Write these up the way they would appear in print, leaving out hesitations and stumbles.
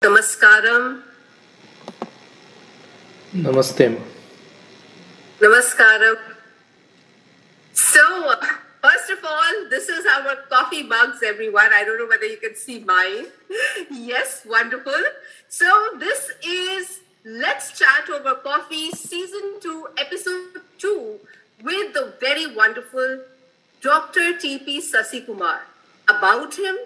Namaskaram. Namaste. Namaskaram. So, first of all, this is our coffee mugs, everyone. I don't know whether you can see mine. Yes, wonderful. So, this is Let's Chat Over Coffee, Season 2, Episode 2, with the very wonderful Dr. T.P. Sasikumar. About him,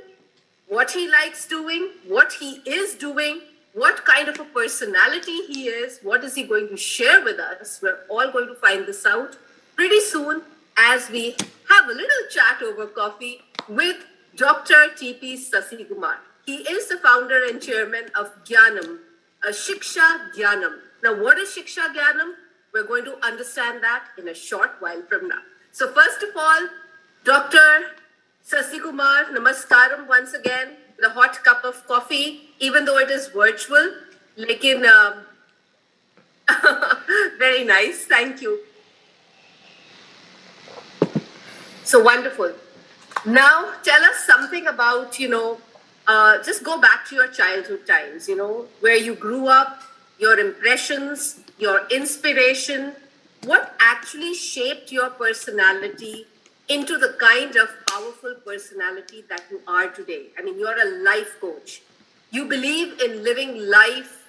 what he likes doing, what he is doing, what kind of a personality he is, what is he going to share with us. We're all going to find this out pretty soon as we have a little chat over coffee with Dr. T.P. Sasikumar. He is the founder and chairman of Gyanam, Shiksha Gyanam. Now, what is Shiksha Gyanam? We're going to understand that in a short while from now. So first of all, Dr. Sasikumar, namaskaram once again, the hot cup of coffee, even though it is virtual. Lekin, very nice, thank you. So wonderful. Now, tell us something about, just go back to your childhood times, where you grew up, your impressions, your inspiration, what actually shaped your personality into the kind of powerful personality that you are today. I mean, you're a life coach. You believe in living life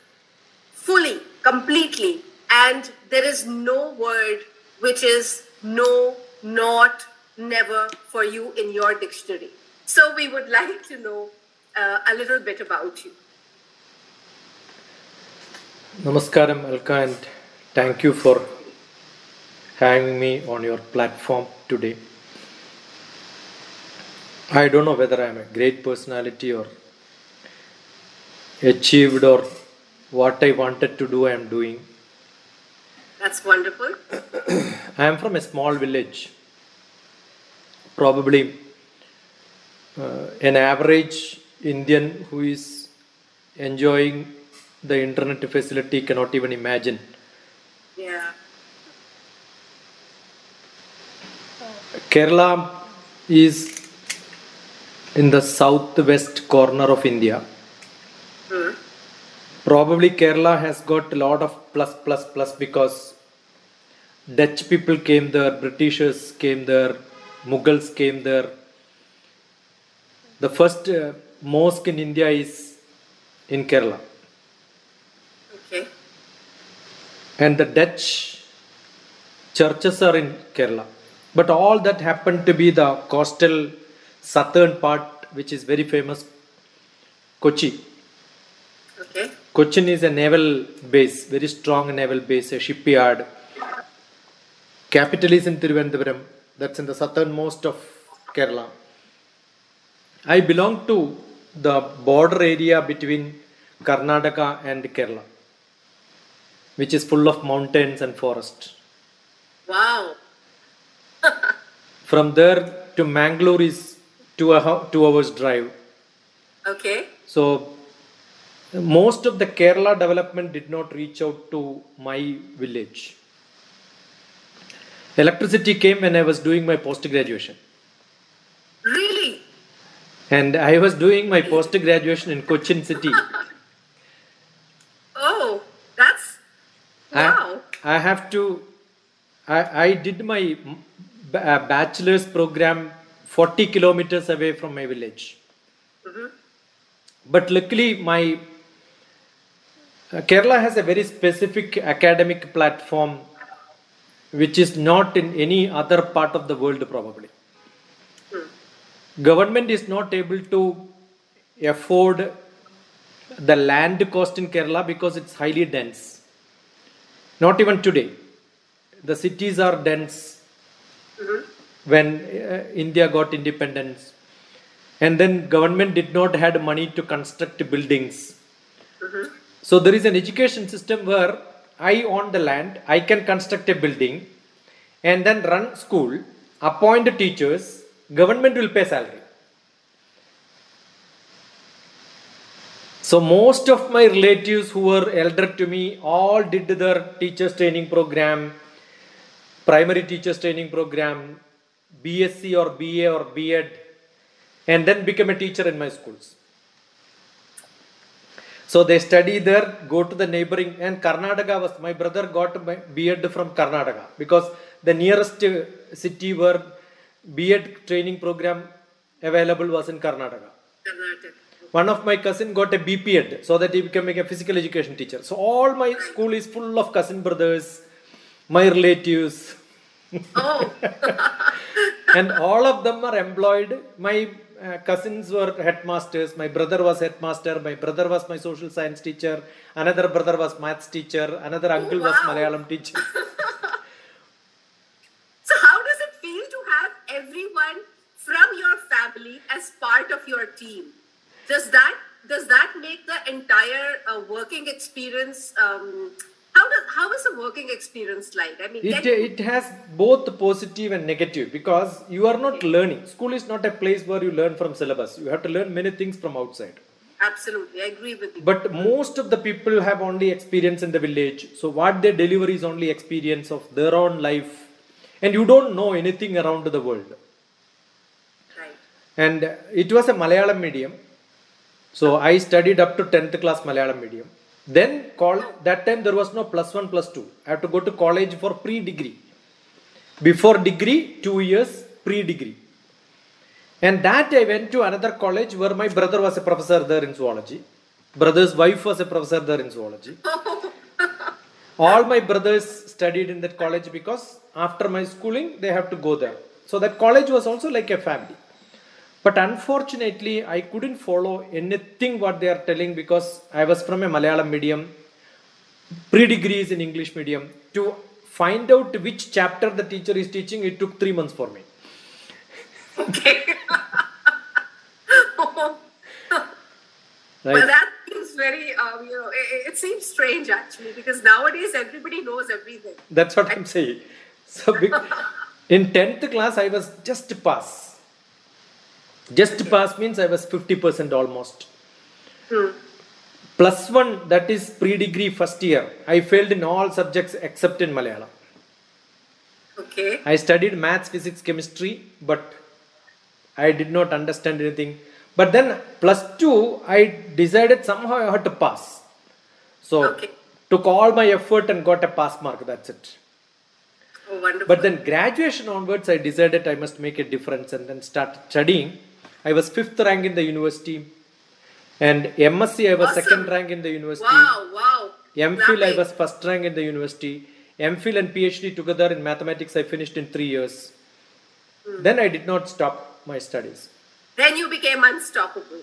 fully, completely, and there is no word which is no, not, never for you in your dictionary. So we would like to know a little bit about you. Namaskaram, Alka, and thank you for having me on your platform today. I don't know whether I am a great personality or achieved or what I wanted to do I am doing. That's wonderful. I am from a small village. Probably an average Indian who is enjoying the internet facility cannot even imagine. Yeah. Kerala is in the southwest corner of India. Probably Kerala has got a lot of plus because Dutch people came there, Britishers came there, Mughals came there. The first mosque in India is in Kerala. Okay. And the Dutch churches are in Kerala. But all that happened to be the coastal southern part, which is very famous, Kochi. Okay. Cochin is a naval base, very strong naval base, a shipyard. Capital is in Thiruvananthapuram, that's in the southernmost of Kerala. I belong to the border area between Karnataka and Kerala, which is full of mountains and forest. Wow. From there to Mangalore is 2 hours drive. Okay. So most of the Kerala development did not reach out to my village. Electricity came when I was doing my post-graduation. Really? And I was doing my post-graduation in Cochin city. Oh, that's, wow. I did my bachelor's program 40 kilometers away from my village. But luckily Kerala has a very specific academic platform which is not in any other part of the world probably. Government is not able to afford the land cost in Kerala because it's highly dense. Not even today. The cities are dense when India got independence. And then government did not have money to construct buildings. So there is an education system where I own the land, I can construct a building and then run school, appoint teachers, government will pay salary. So most of my relatives who were elder to me all did their teachers training program, primary teachers training program, BSc or BA or BEd, and then became a teacher in my schools. So they study there, go to the neighboring, and Karnataka was, my brother got my B.Ed from Karnataka because the nearest city where B.Ed training program available was in Karnataka. Karnataka. One of my cousin got a BPEd so that he became a physical education teacher. So all my school is full of cousin brothers, my relatives. Oh. And all of them are employed. My cousins were headmasters. My brother was headmaster. My brother was my social science teacher. Another brother was maths teacher. Another uncle was Malayalam teacher. So how does it feel to have everyone from your family as part of your team? Does that make the entire working experience? How is the working experience like? I mean, it has both positive and negative because you are not learning. School is not a place where you learn from syllabus. You have to learn many things from outside. Absolutely, I agree with you. But most of the people have only experience in the village. So what they deliver is only experience of their own life. And you don't know anything around the world. Right. And it was a Malayalam medium. So I studied up to 10th class Malayalam medium. Then that time there was no +1, +2. I have to go to college for pre-degree. Before degree, 2 years, pre-degree. And that I went to another college where my brother was a professor there in zoology. Brother's wife was a professor there in zoology. All my brothers studied in that college because after my schooling, they have to go there. So that college was also like a family. But unfortunately, I couldn't follow anything what they are telling because I was from a Malayalam medium, pre-degrees in English medium. To find out which chapter the teacher is teaching, it took 3 months for me. Okay. Right? Well, that seems very, it seems strange actually because nowadays everybody knows everything. That's what I'm saying. So in 10th class, I was just pass. Just pass means I was 50% almost. +1, that is pre-degree first year. I failed in all subjects except in Malayalam. Okay. I studied maths, physics, chemistry, but I did not understand anything. But then +2, I decided somehow I had to pass. So took all my effort and got a pass mark. That's it. Oh, wonderful. But then graduation onwards, I decided I must make a difference and then start studying. I was 5th rank in the university. And MSc, I was Awesome. 2nd rank in the university. Wow. MPhil, I was 1st rank in the university. MPhil and PhD together in mathematics, I finished in 3 years. Then I did not stop my studies. Then you became unstoppable.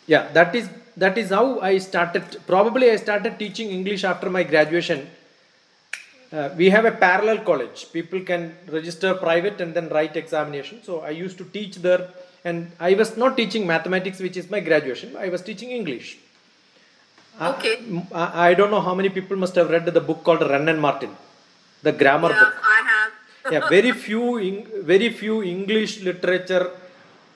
Yeah, that is how I started. Probably I started teaching English after my graduation. We have a parallel college. People can register private and then write examination. So I used to teach there. And I was not teaching mathematics, which is my graduation. I was teaching English. Okay. I don't know how many people must have read the book called Wren and Martin, the grammar book. I have. Yeah, very few English literature,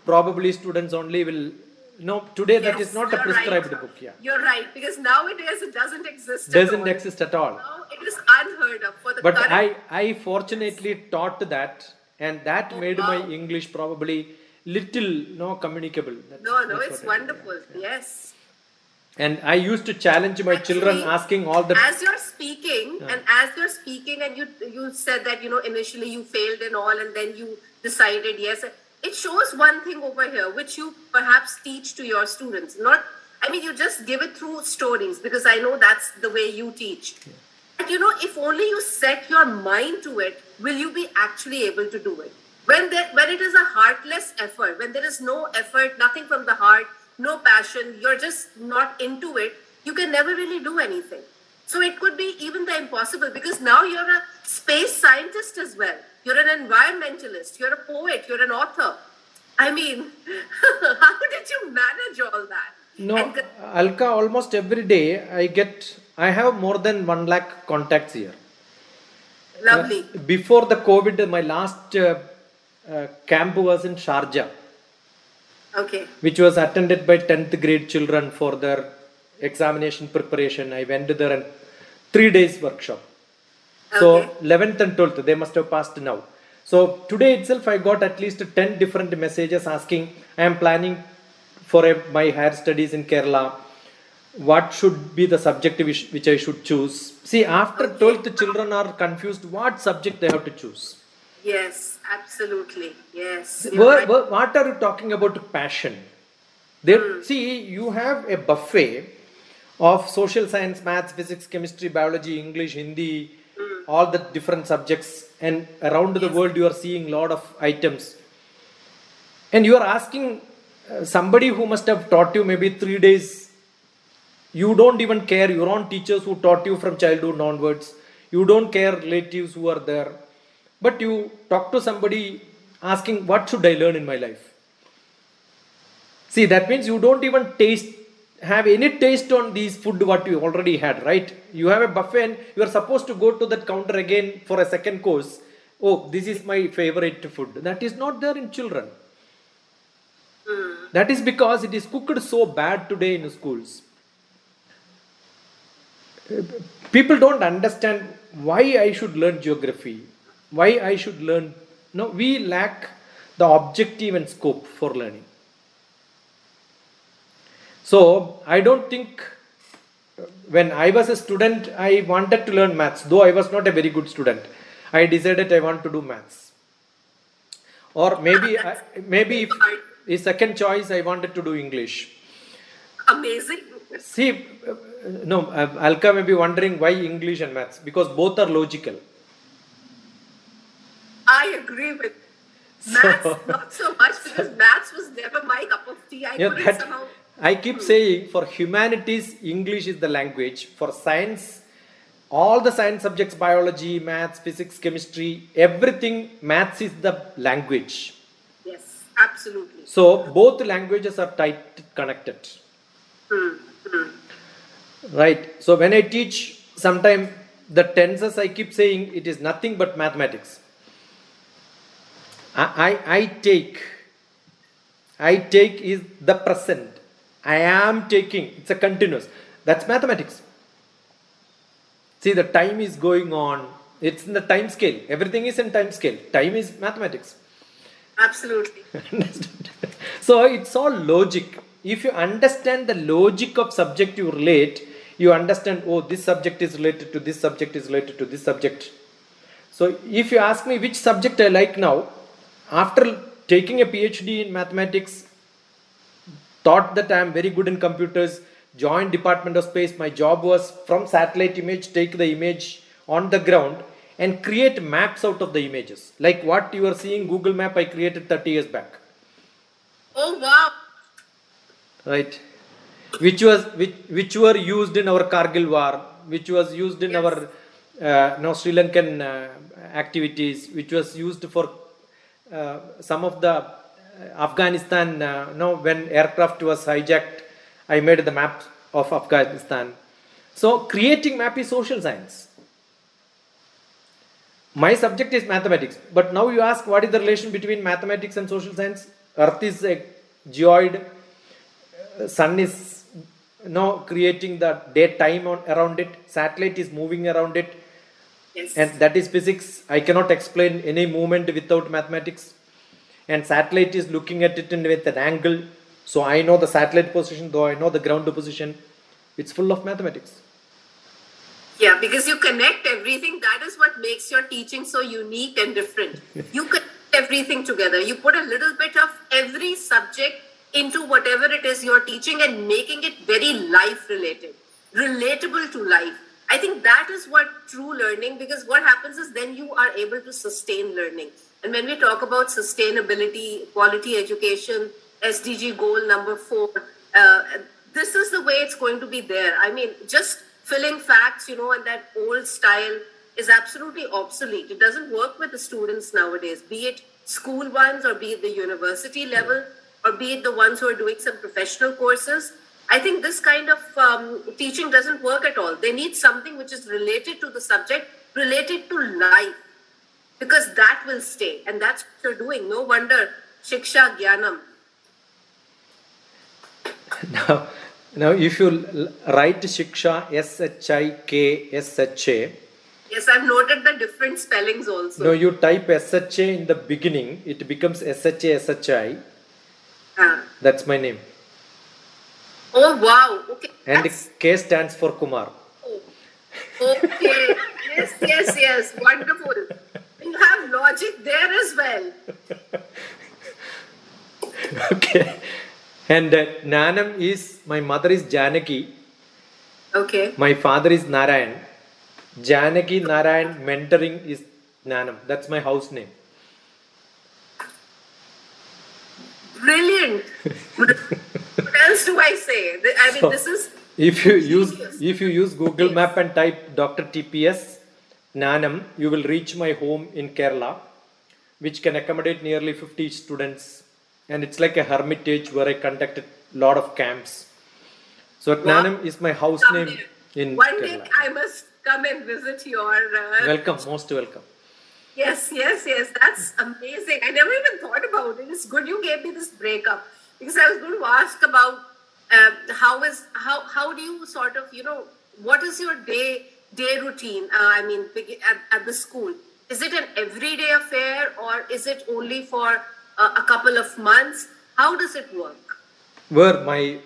probably students only will know. Today that is not a prescribed book. Yeah, you're right, because nowadays it doesn't exist. Doesn't exist at all. Now it is unheard of for the. But current. I fortunately taught that, and that made my English probably little communicable. No, it's wonderful. Yes. And I used to challenge my children, asking all the. As you're speaking, and you said that initially you failed and all, and then you decided yes. It shows one thing over here, which you perhaps teach to your students. You just give it through stories because I know that's the way you teach. But if only you set your mind to it, will you be actually able to do it? When it is a heartless effort, when there is no effort, nothing from the heart, no passion, you're just not into it, you can never really do anything. So it could be even the impossible because now you're a space scientist as well. You're an environmentalist, you're a poet, you're an author. How did you manage all that? No, Alka, almost every day I have more than 1 lakh contacts here. Lovely. Before the COVID, my last camp was in Sharjah. Okay. Which was attended by 10th grade children for their examination preparation. I went there and 3 days workshop. So 11th and 12th, they must have passed now. So today itself, I got at least 10 different messages asking, I am planning for my higher studies in Kerala. what should be the subject which I should choose. See, after Okay. 12th, children are confused what subject they have to choose. Yes, absolutely. Yes, you're right. What are you talking about passion? See, you have a buffet of social science, maths, physics, chemistry, biology, English, Hindi, all the different subjects, and around the Yes. world you are seeing lot of items. And you are asking somebody who must have taught you maybe 3 days. You don't even care your own teachers who taught you from childhood onwards. You don't care relatives who are there. But you talk to somebody asking, what should I learn in my life? See, that means you don't even have any taste on these food what you already had, right? You have a buffet and you are supposed to go to that counter again for a second course. Oh, this is my favorite food. That is not there in children. That is because it is cooked so bad today in schools. People don't understand why I should learn geography, why I should learn. No, we lack the objective and scope for learning. So I don't think when I was a student, I wanted to learn maths, though I was not a very good student. I decided I want to do maths. Or maybe if a second choice, I wanted to do English. Amazing. See, no, Alka may be wondering why English and maths, because both are logical. I agree with maths, not so much, because maths was never my cup of tea. I keep saying for humanities, English is the language. For science, all the science subjects, biology, maths, physics, chemistry, everything, maths is the language. Yes, absolutely. So both languages are tight connected. Right. So when I teach, sometimes the tenses I keep saying it is nothing but mathematics. I take is the present. I am taking. It's a continuous. That's mathematics. See, the time is going on. It's in the time scale. Everything is in time scale. Time is mathematics. Absolutely. So it's all logic. If you understand the logic of subject you relate, you understand, oh, this subject is related to this subject is related to this subject. So if you ask me which subject I like now, after taking a PhD in mathematics, thought that I am very good in computers, joined Department of Space. My job was from satellite image, take the image on the ground and create maps out of the images. Like what you are seeing, Google Map, I created 30 years back. Oh, wow. Right. Which were used in our Kargil war, which was used in our Sri Lankan activities, which was used for some of the Afghanistan. When aircraft was hijacked, I made the map of Afghanistan. So creating map is social science. My subject is mathematics, but now you ask what is the relation between mathematics and social science? Earth is a geoid, sun is creating the daytime around it, satellite is moving around it, Yes. and that is physics. I cannot explain any movement without mathematics, and satellite is looking at it with an angle, so I know the satellite position, though I know the ground position. It's full of mathematics. Yeah, because you connect everything. That is what makes your teaching so unique and different. You connect everything together. You put a little bit of every subject into whatever it is you're teaching and making it very life related, relatable to life. I think that is what true learning, because what happens is then you are able to sustain learning. And when we talk about sustainability, quality education, SDG goal number 4, this is the way it's going to be there. I mean, just filling facts, and that old style is absolutely obsolete. It doesn't work with the students nowadays, be it school ones or be it the university level or be it the ones who are doing some professional courses. I think this kind of teaching doesn't work at all. They need something which is related to the subject, related to life, because that will stay. And that's what you're doing. No wonder Shiksha Gyanam. Now, if you write Shiksha, S-H-I-K-S-H-A. Yes, I've noted the different spellings also. No, you type S-H-A in the beginning, it becomes S-H-A, S-H-I. That's my name. Oh, wow. Okay. And K stands for Kumar. Oh, okay. Yes, yes, yes. Wonderful. You have logic there as well. Okay. And Nanam is, my mother is Janaki. Okay. My father is Narayan. Janaki Narayan mentoring is Nanam. That's my house name. Brilliant. What else do I say? I mean, So, this is if you genius. use Google Yes. Map and type DrTPS Nanam, you will reach my home in Kerala, which can accommodate nearly 50 students. And it's like a hermitage where I conducted a lot of camps. So Wow. Nanam is my house Come name there. in One day Kerala. I must come and visit your. Welcome, most welcome. Yes, yes, yes. That's amazing. I never even thought about it. It's good you gave me this breakup because I was going to ask about how do you sort of what is your day routine? I mean, at the school, is it an everyday affair or is it only for a couple of months? How does it work? Where my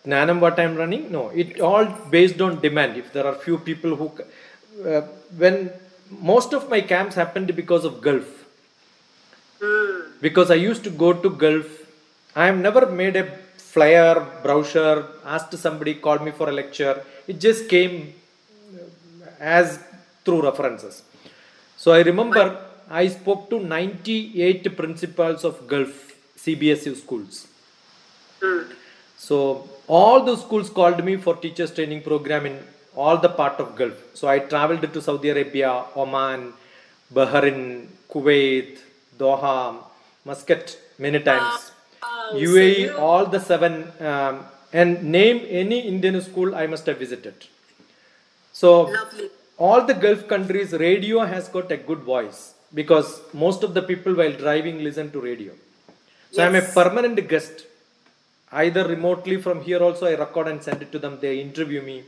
Nanam, what I'm running? No, it all based on demand. If there are few people who, when most of my camps happened because of Gulf. Because I used to go to Gulf. I have never made a flyer, brochure, asked somebody, called me for a lecture. It just came as through references. So I remember I spoke to 98 principals of Gulf CBSU schools. So all the schools called me for teachers training program in all the part of Gulf. So I traveled to Saudi Arabia, Oman, Bahrain, Kuwait, Doha, Muscat many times. So UAE, all the 7, and name any Indian school I must have visited. So lovely. all the Gulf countries, radio has got a good voice because most of the people while driving listen to radio. So I'm a Yes. permanent guest. Either remotely from here also I record and send it to them. They interview me.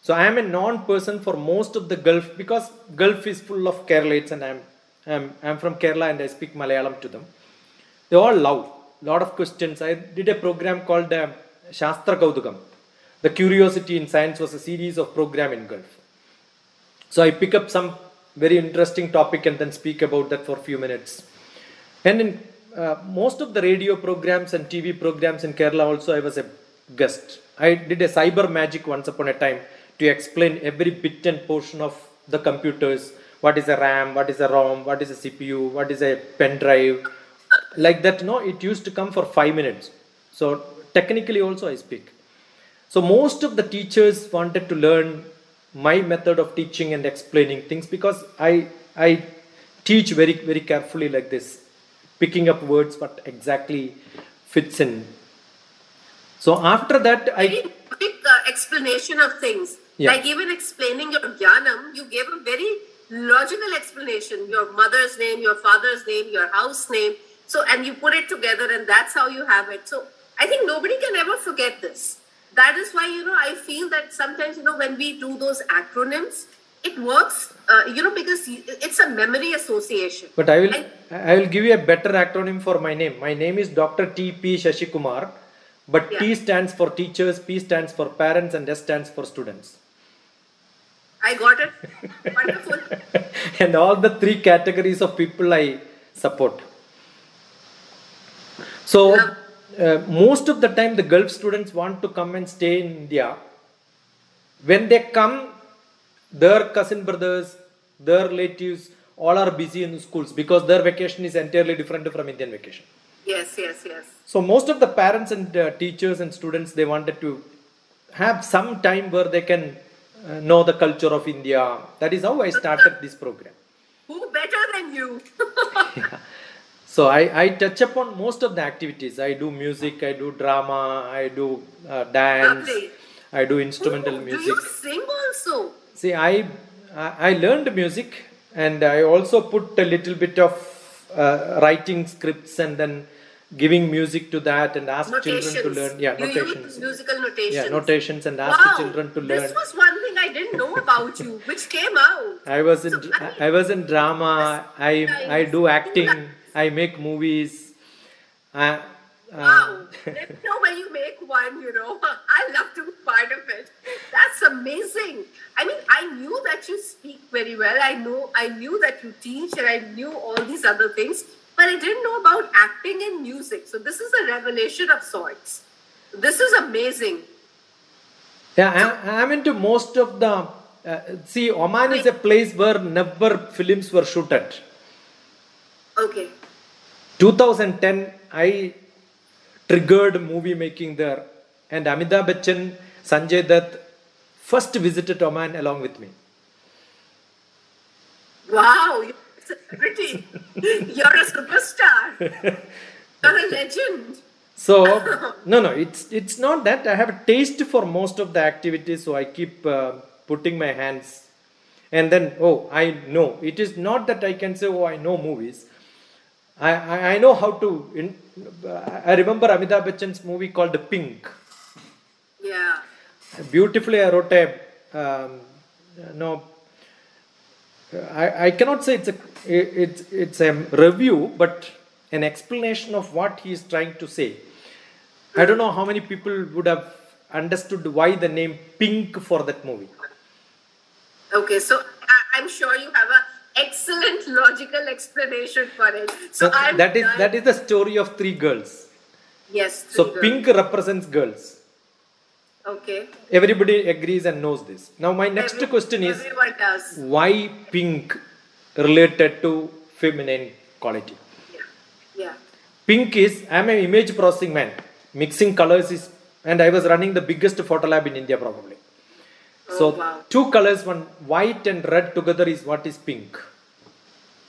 So I am a non-person for most of the Gulf because Gulf is full of Keralites and I'm from Kerala and I speak Malayalam to them. They all love lot of questions. I did a program called Shastra Kaudugam. The Curiosity in Science was a series of program in Gulf. So I pick up some very interesting topic and then speak about that for a few minutes. And in most of the radio programs and TV programs in Kerala also I was a guest. I did a cyber magic once upon a time to explain every bit and portion of the computers. What is a RAM, what is a ROM, what is a CPU, what is a pen drive. Like that, no, it used to come for 5 minutes. So technically also I speak. So most of the teachers wanted to learn my method of teaching and explaining things because I teach very, very carefully like this, picking up words what exactly fits in. So after that, Very quick explanation of things. Yeah. Like even explaining your jnanam, you gave a very logical explanation. Your mother's name, your father's name, your house name. So, and you put it together and that's how you have it. So I think nobody can ever forget this. That is why, I feel that sometimes, when we do those acronyms, it works, because it's a memory association. But I will give you a better acronym for my name. My name is Dr. T.P. Shashikumar, but Yeah. T stands for teachers, P stands for parents, and S stands for students. I got it. Wonderful. And all the 3 categories of people I support. So most of the time the Gulf students want to come and stay in India. When they come, their cousin brothers, their relatives, all are busy in the schools because their vacation is entirely different from Indian vacation. Yes, yes, yes. So most of the parents and teachers and students, they wanted to have some time where they can know the culture of India. That is how I started this program. Who better than you? Yeah. So I touch upon most of the activities. I do music, I do drama, I do dance, Lovely. I do instrumental Do music. you sing also? See, I learned music and I also put a little bit of writing scripts and then giving music to that and ask children to learn. Yeah, You notations. use musical notations. Yeah, notations and ask Wow. children to learn. This was one thing I didn't know about you, which came out. I was in So, I was in drama. I do acting. I make movies. Wow. Let me know when you make one, I love to be part of it. That's amazing. I mean, I knew that you speak very well. I knew that you teach and I knew all these other things, but I didn't know about acting and music. So this is a revelation of sorts. This is amazing. Yeah, I'm into most of the. See, Oman is a place where never films were shot at. Okay. 2010, I triggered movie making there, and Amitabh Bachchan, Sanjay Dutt first visited Oman along with me. Wow, you're a celebrity. You're a superstar. You're a legend. So no, it's not that. I have a taste for most of the activities, so I keep putting my hands, and then I know. It is not that I can say I know movies. I know how to. I remember Amitabh Bachchan's movie called Pink. Yeah. Beautifully, I wrote a. No. I cannot say it's a review, but an explanation of what he is trying to say. I don't know how many people would have understood why the name Pink for that movie. Okay, so I'm sure you have an excellent logical explanation for it. So that is the story of three girls. Yes. So Pink represents girls. Okay. Everybody agrees and knows this. Now my next question is, everyone does. Why pink related to feminine quality? Yeah. Pink is, I'm an image processing man. Mixing colors is, and I was running the biggest photo lab in India probably. So wow. Two colors, one white and red together is what is pink.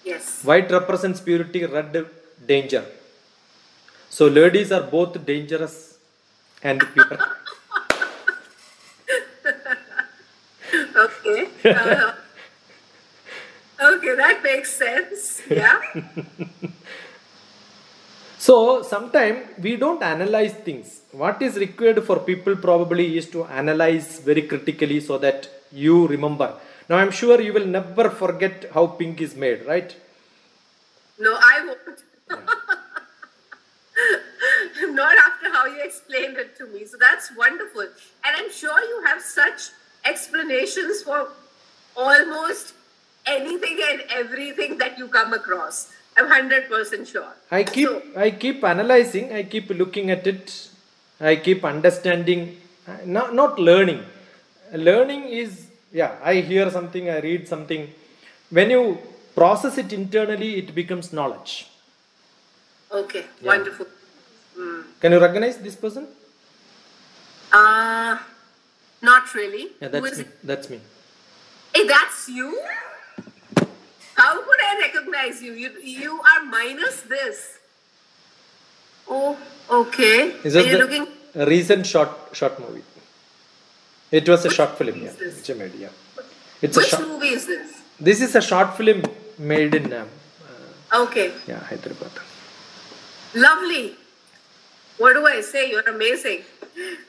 Yes. White represents purity, red danger. So ladies are both dangerous and pure. Okay. Okay, that makes sense. Yeah. So sometimes we don't analyze things. What is required for people probably is to analyze very critically so that you remember. Now I'm sure you will never forget how pink is made, right? No, I won't. Not after how you explained it to me. So that's wonderful. And I'm sure you have such explanations for almost anything and everything that you come across. I'm 100% sure. I keep analyzing, I keep looking at it, I keep understanding, not learning. Learning is, I hear something, I read something. When you process it internally, it becomes knowledge. Okay, wonderful. Can you recognize this person? Not really. Yeah, that's me. That's me. Hey, that's you? How could I recognize you? You are minus this. Oh, okay. Is this a recent short movie? It was a short film, which I made, Which movie is this? This is a short film made in okay. Yeah, Hyderabad. Lovely. What do I say? You're amazing.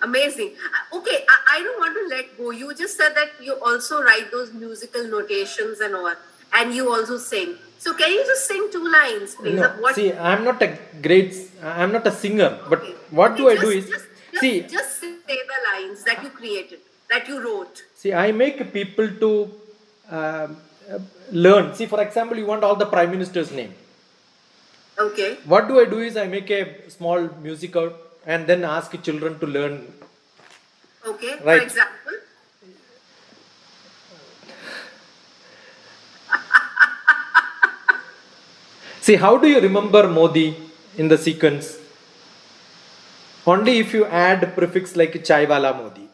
Amazing. Okay, I don't want to let go. You just said that you also write those musical notations and all. And you also sing. So can you just sing 2 lines, please? No, see, I'm not a singer. But what do I do is, just say the lines that you created, that you wrote. See, I make people to learn. See, for example, you want all the Prime Minister's name. Okay. What do I do is I make a small music out and then ask children to learn. Okay, right. For example? See, how do you remember Modi in the sequence? Only if you add prefix like Chaiwala Modi.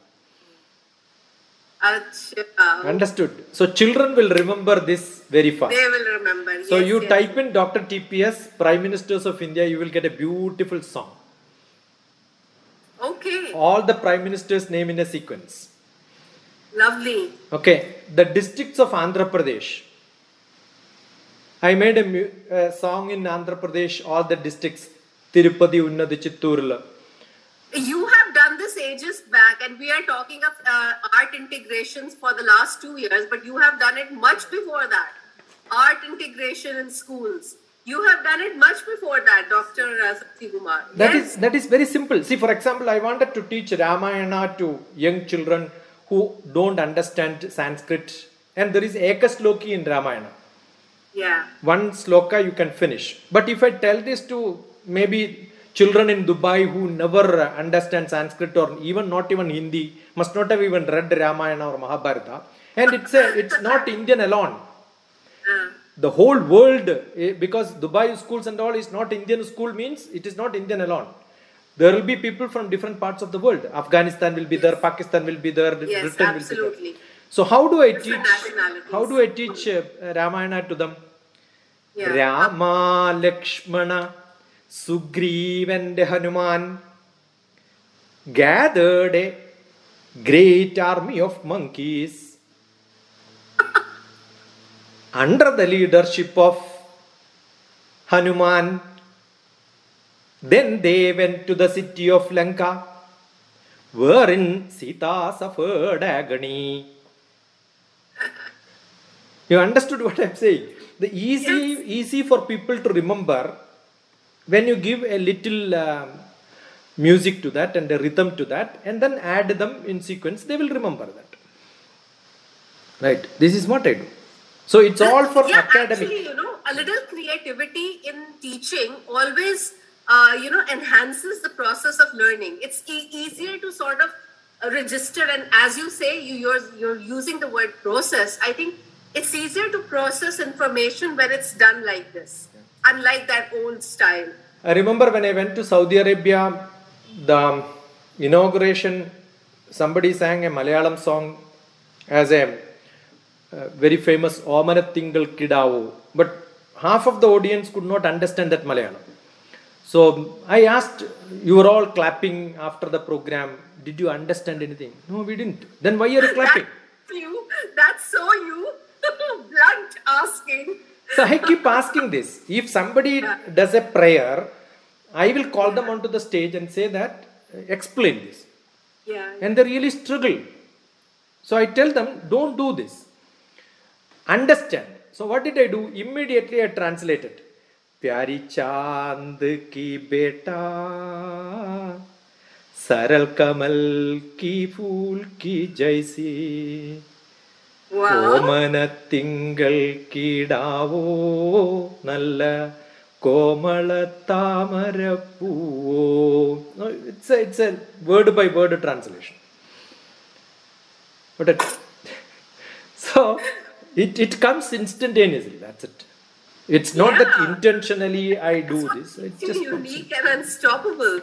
Achha. Understood. So children will remember this very fast. They will remember. So you type in DrTPS, Prime Ministers of India, you will get a beautiful song. Okay. All the Prime Minister's name in a sequence. Lovely. Okay. The districts of Andhra Pradesh. I made a song in Andhra Pradesh, all the districts. Tirupati, Unnadi, Chittoor. You have done this ages back, and we are talking of art integrations for the last 2 years, but you have done it much before that. Art integration in schools. You have done it much before that, Dr. Sathi Kumar. That is very simple. See, for example, I wanted to teach Ramayana to young children who don't understand Sanskrit, and there is Eka Sloki in Ramayana. Yeah. One sloka you can finish. But if I tell this to maybe children in Dubai who never understand Sanskrit or even not even Hindi, must not have even read Ramayana or Mahabharata, and it's not Indian alone. The whole world, because Dubai schools and all is not Indian school, means it is not Indian alone. There will be people from different parts of the world. Afghanistan will be there, Pakistan will be there, Yes, Britain absolutely. will be there. So how do I teach? nationalities. How do I teach Ramayana to them? Yeah. Rama, Lakshmana, Sugriva and Hanuman gathered a great army of monkeys under the leadership of Hanuman. Then they went to the city of Lanka, wherein Sita suffered agony. You understood what I'm saying? The easy for people to remember, when you give a little music to that and a rhythm to that, and then add them in sequence, they will remember that. Right? This is what I do. So it's all for academic. Actually, a little creativity in teaching always, enhances the process of learning. It's easier to sort of register, and as you say, you're using the word process. I think it's easier to process information when it's done like this, unlike that old style. I remember when I went to Saudi Arabia, the inauguration, somebody sang a Malayalam song as a very famous Omanathingal Kidavu, but half of the audience could not understand that Malayalam. So I asked, you were all clapping after the program, did you understand anything? No, we didn't. Then why are you clapping? That's so you. Blunt asking. So I keep asking this. If somebody does a prayer, I will call them onto the stage and say that, explain this. Yeah. And they really struggle. So I tell them, don't do this. Understand. So what did I do? Immediately I translated. Pyari chand ki beta, saral kamal ki phool ki jaisi. Wow. Omanathingal kidavo nalla komala tamara poovo. No, it's a word by word translation. So it comes instantaneously. That's it. It's not that intentionally I do this. It's just unique and unstoppable.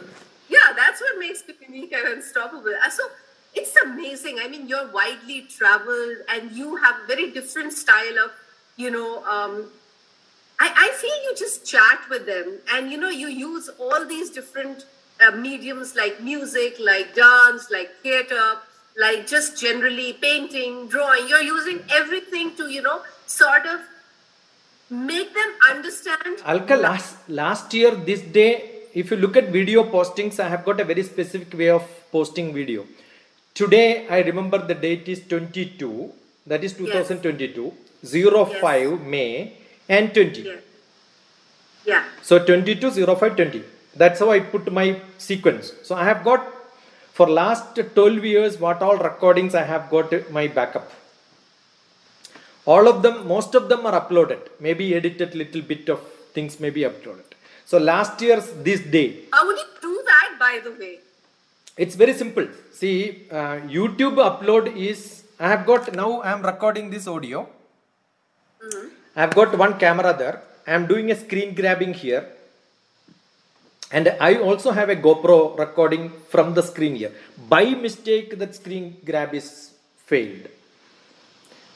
Yeah, that's what makes it unique and unstoppable. So it's amazing. I mean, you're widely traveled and you have very different style of, I feel you just chat with them and, you use all these different mediums like music, like dance, like theater, like just generally painting, drawing. You're using everything to, sort of make them understand. Alka, last year, this day, if you look at video postings, I have got a very specific way of posting video. Today, I remember the date is 22, that is 2022, 05 May and 20. Yeah. So 22, 05, 20. That's how I put my sequence. So I have got, for last 12 years, what all recordings I have got my backup. All of them, most of them are uploaded. Maybe edited little bit of things may be uploaded. So last year's this day. How would you do that, by the way? It's very simple. See, YouTube upload is, I have got, now I am recording this audio. I have got one camera there. I am doing a screen grabbing here. And I also have a GoPro recording from the screen here. By mistake, that screen grab is failed.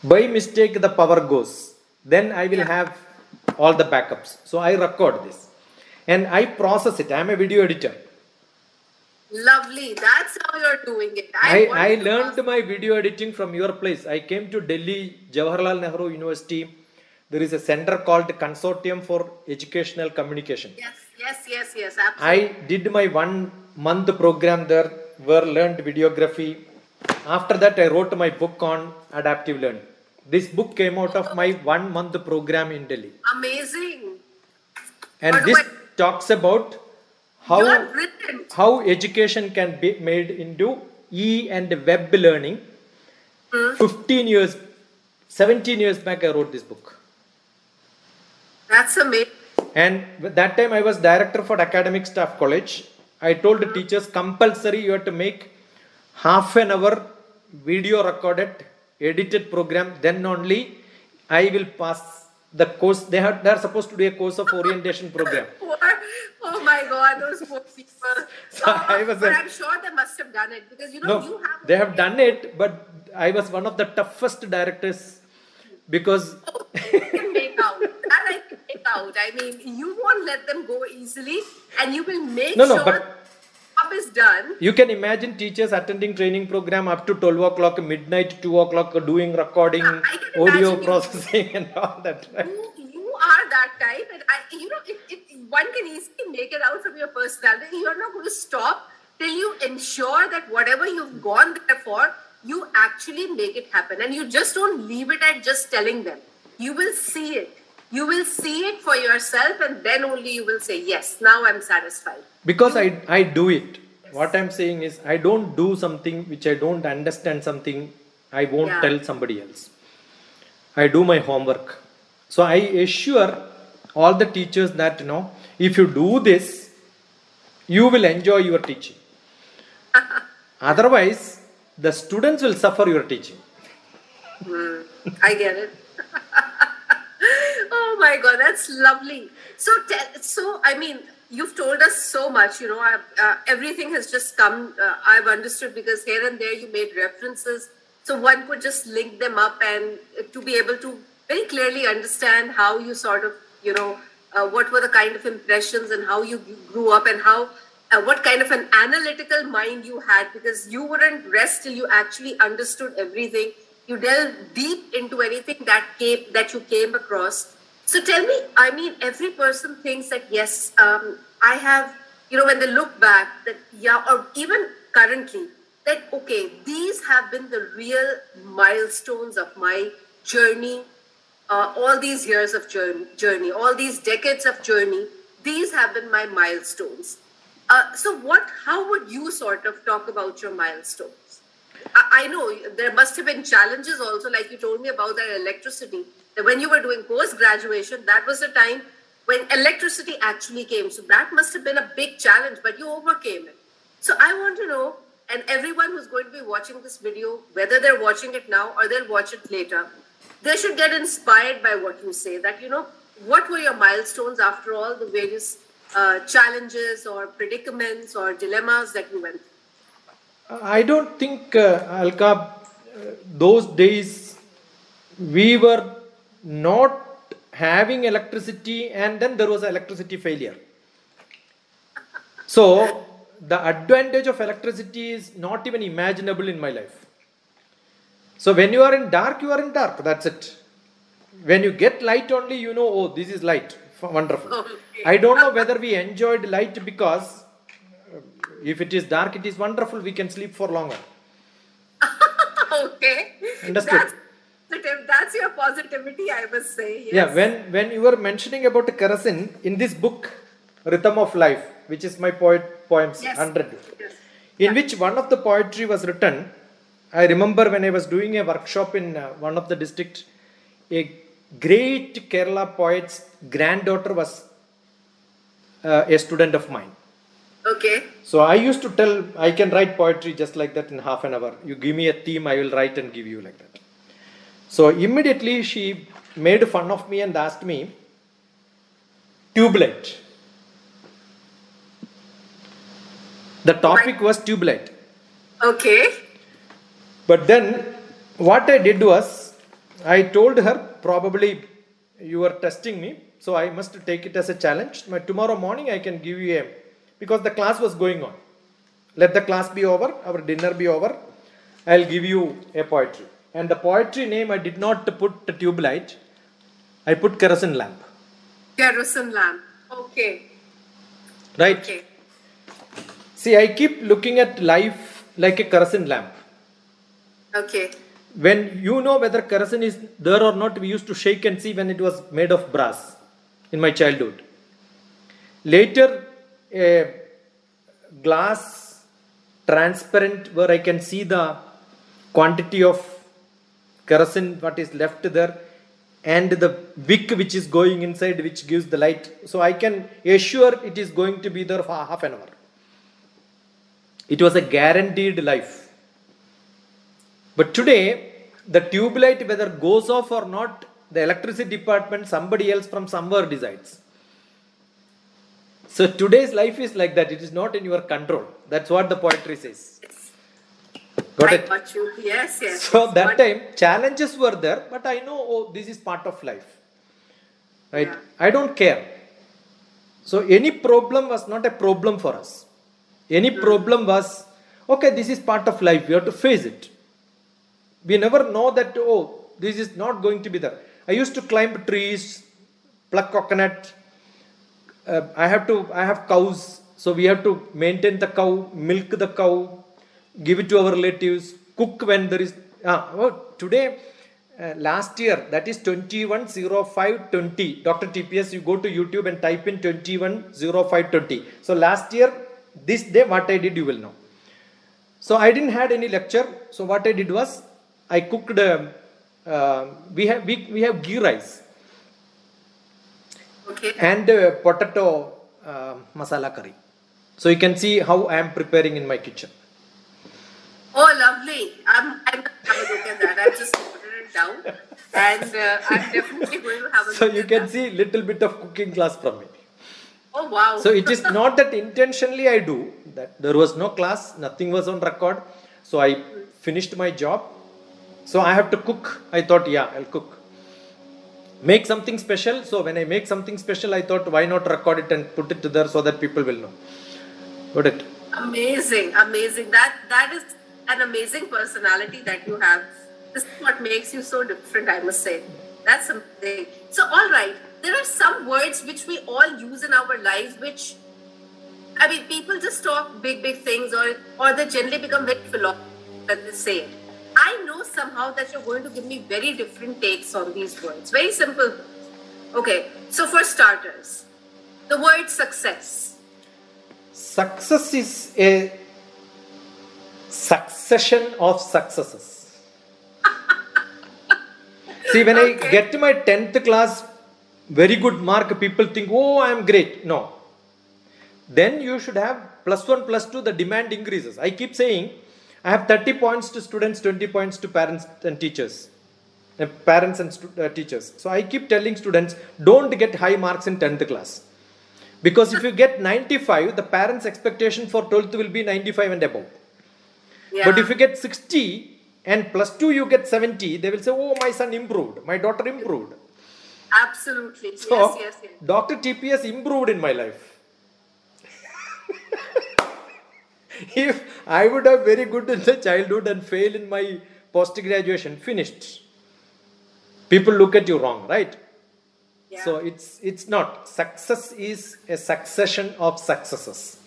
By mistake, the power goes. Then I will have all the backups. So I record this. And I process it. I am a video editor. Lovely. That's how you're doing it. I learned my video editing from your place. I came to Delhi, Jawaharlal Nehru University. There is a center called Consortium for Educational Communication. Yes, absolutely. I did my 1 month program there, where learned videography. After that, I wrote my book on adaptive learning. This book came out of my 1 month program in Delhi. Amazing. And Or this what? talks about You are how, brilliant. how education can be made into e and web learning. 15 years, 17 years back, I wrote this book. That's amazing. And that time I was director for academic staff college. I told the teachers compulsory you have to make half an hour video recorded, edited program. Then only I will pass the course. They are supposed to do a course of orientation program. Poor, oh my God, those poor people. So I was But I'm sure they must have done it because you no, have. they have done it, but I was one of the toughest directors because You can make out. That I can make out. I mean, you won't let them go easily, and you will make No, sure but the job is done. you can imagine teachers attending training program up to 12 o'clock, midnight, 2 o'clock, doing recording, Yeah, I can audio imagine you. processing, and all that. Right? You are that type, and one can easily make it out from your personality. You're not going to stop till you ensure that whatever you've gone there for, you actually make it happen, and you just don't leave it at just telling them. You will see it. You will see it for yourself, and then only you will say, yes, now I'm satisfied. Because I do it. What I'm saying is, I don't do something which I don't understand something, I won't Yeah. tell somebody else. I do my homework. So I assure all the teachers that, if you do this, you will enjoy your teaching. Otherwise, the students will suffer your teaching. I get it. Oh my God, that's lovely. So I mean, you've told us so much. Everything has just come. I've understood because here and there you made references, so one could just link them up and to be able to very clearly understand how you sort of, what were the kind of impressions and how you grew up and how. What kind of an analytical mind you had, because you wouldn't rest till you actually understood everything. You delved deep into anything that you came across. So tell me, I mean, every person thinks that, yes, I have, when they look back, that, yeah, or even currently, that, okay, these have been the real milestones of my journey, all these years of journey, all these decades of journey, these have been my milestones. So how would you sort of talk about your milestones? I know there must have been challenges also, like you told me about that electricity. That when you were doing post-graduation, that was the time when electricity actually came. So that must have been a big challenge, but you overcame it. So I want to know, and everyone who's going to be watching this video, whether they're watching it now or they'll watch it later, they should get inspired by what you say. That, what were your milestones after all the various challenges or predicaments or dilemmas that you went through? I don't think, Alka, those days we were not having electricity and then there was electricity failure. So the advantage of electricity is not even imaginable in my life. So when you are in dark, you are in dark. That's it. When you get light only, oh, this is light. Wonderful. Okay. I don't know whether we enjoyed light because if it is dark, it is wonderful. We can sleep for longer. Okay. Understood. That's your positivity, I must say. Yes. Yeah, when you were mentioning about kerosene, in this book, Rhythm of Life, which is my poems, Yes. 100, Yes. in which one of the poetry was written. I remember when I was doing a workshop in one of the district, a great Kerala poet's granddaughter was a student of mine. Okay. So I used to tell, I can write poetry just like that in half an hour. You give me a theme, I will write and give you like that. So immediately she made fun of me and asked me, tubelight. The topic was tubelight. Okay. But then what I did was, I told her, probably you are testing me, so I must take it as a challenge. Tomorrow morning I can give you because the class was going on. Let the class be over, our dinner be over, I'll give you a poetry. And the poetry name I did not put the tube light, I put kerosene lamp. Kerosene lamp. Okay. Right? Okay. See, I keep looking at life like a kerosene lamp. Okay. When you know whether kerosene is there or not, we used to shake and see when it was made of brass in my childhood. Later, a glass transparent where I can see the quantity of kerosene what is left there and the wick which is going inside which gives the light. So I can assure it is going to be there for half an hour. It was a guaranteed life. But today, the tube light whether goes off or not, the electricity department, somebody else from somewhere decides. So today's life is like that. It is not in your control. That's what the poetry says. Got it? I got you. Yes, yes. So that time, challenges were there, but I know, oh, this is part of life. Right? Yeah. I don't care. So any problem was not a problem for us. Any problem was, okay, this is part of life. We have to face it. We never know that, oh, this is not going to be there. I used to climb trees, pluck coconut. I have cows. So we have to maintain the cow, milk the cow, give it to our relatives, cook when there is. Today, last year, that is 210520. DrTPS, you go to YouTube and type in 210520. So last year, this day, what I did, you will know. So I didn't had any lecture. So what I did was, I cooked. We have ghee rice. Okay. And potato masala curry. So you can see how I am preparing in my kitchen. Oh, lovely. I'm going to have a look at that. I've just noted it down. And I'm definitely going to have a look So at you that. can see little bit of cooking class from me. Oh, wow. So it is not that intentionally I do. That there was no class, nothing was on record. So I finished my job. So I have to cook. I thought, yeah, I'll cook. Make something special. So when I make something special, I thought, why not record it and put it there so that people will know. Got it? Amazing, amazing. That is an amazing personality that you have. This is what makes you so different, I must say. That's amazing. So, all right, there are some words which we all use in our lives, which, I mean, people just talk big things, or they generally become very philosophical when they say it. I know somehow that you're going to give me very different takes on these words. Very simple. Okay, so for starters, the word success. Success is a succession of successes. See, when I get to my 10th class, very good mark, people think, oh, I am great. No. Then you should have +1, +2, the demand increases. I keep saying, I have 30 points to students, 20 points to parents and teachers. Parents and teachers. So I keep telling students, don't get high marks in 10th class. Because if you get 95, the parents' expectation for 12th will be 95 and above. Yeah. But if you get 60 and +2 you get 70, they will say, oh, my son improved, my daughter improved. Absolutely. So, yes. DrTPS improved in my life. If I would have very good in the childhood and fail in my post-graduation, finished. People look at you wrong, right? Yeah. So it's not. Success is a succession of successes.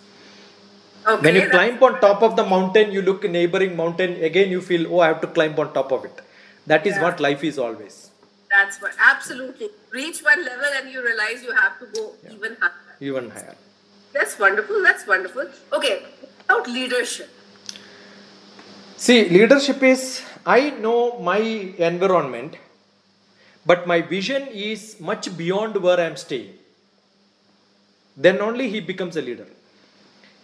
Okay, When you climb on top of the mountain, you look neighboring mountain, again you feel, oh, I have to climb on top of it. That is what life is always. That's what, absolutely. Reach one level and you realize you have to go even higher. Even higher. That's wonderful. That's wonderful. Okay, about leadership. See, leadership is, I know my environment, but my vision is much beyond where I am staying. Then only he becomes a leader.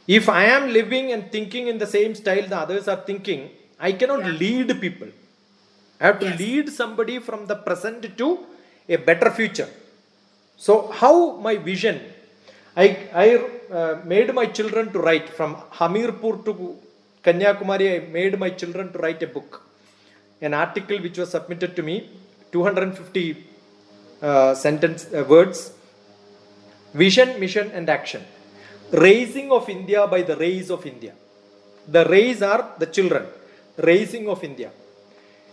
If I am living and thinking in the same style the others are thinking, I cannot lead people. I have to lead somebody from the present to a better future. So how my vision, I made my children to write from Hamirpur to Kanyakumari. I made my children to write a book, an article which was submitted to me, 250 words, vision, mission and action. Raising of India by the rays of India. The rays are the children. Raising of India.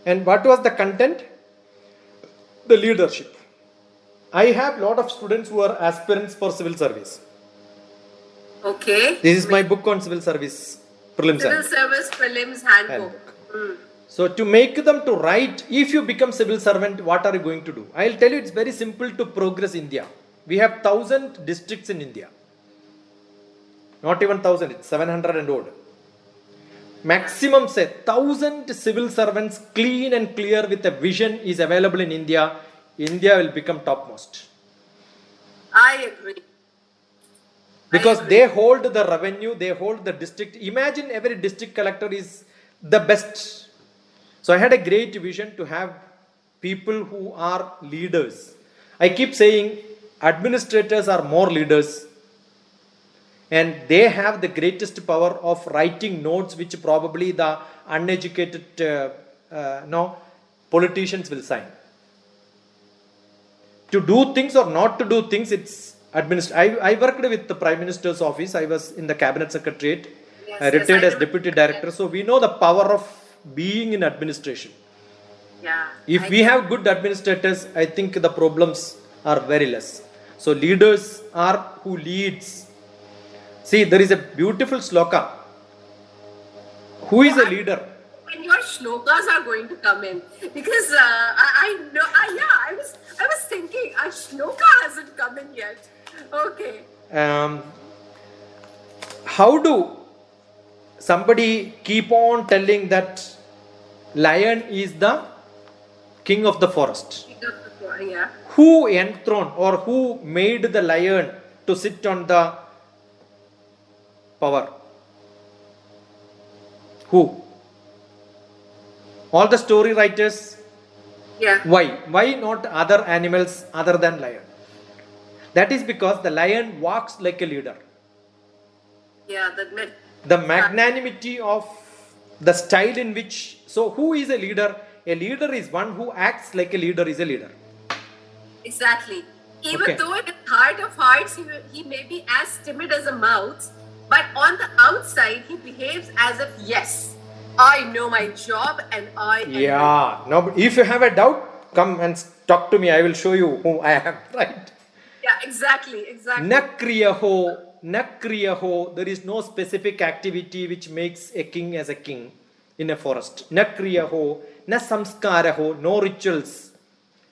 And what was the content? The leadership. I have a lot of students who are aspirants for civil service. Okay. This is my book on civil service prelims. Civil service prelims handbook. So to make them to write, if you become civil servant, what are you going to do? I'll tell you, it's very simple to progress India. We have 1,000 districts in India. not even 1,000, it's 700 and odd. Maximum say 1,000 civil servants clean and clear with a vision is available in India. India will become topmost. I agree. Because they hold the revenue, they hold the district. Imagine every district collector is the best. So I had a great vision to have people who are leaders. I keep saying administrators are more leaders. And they have the greatest power of writing notes which probably the uneducated politicians will sign. To do things or not to do things, it's I worked with the Prime Minister's office. I was in the Cabinet Secretariat. Yes, I retired yes, as Deputy Director. So we know the power of being in administration. Yeah. If we have good administrators, I think the problems are very less. So leaders are who leads. See, there is a beautiful sloka. Who is a leader? When your shlokas are going to come in, because I know, I was thinking a shloka hasn't come in yet. Okay. How do somebody keep on telling that lion is the king of the forest? Yeah. Who enthroned or who made the lion to sit on the power? Who? All the story writers. Yeah. Why? Why not other animals other than lion? That is because the lion walks like a leader. Yeah, The magnanimity of the style in which. So who is a leader? A leader is one who acts like a leader is a leader. Exactly. Even Okay. though in his heart of hearts he may be as timid as a mouse, but on the outside he behaves as if, yes, I know my job and I am. Yeah. No, but if you have a doubt, come and talk to me. I will show you who I am. Right. Yeah, exactly. Nakriyaho. There is no specific activity which makes a king as a king in a forest. Nakriyaho, na samskaraho, no rituals.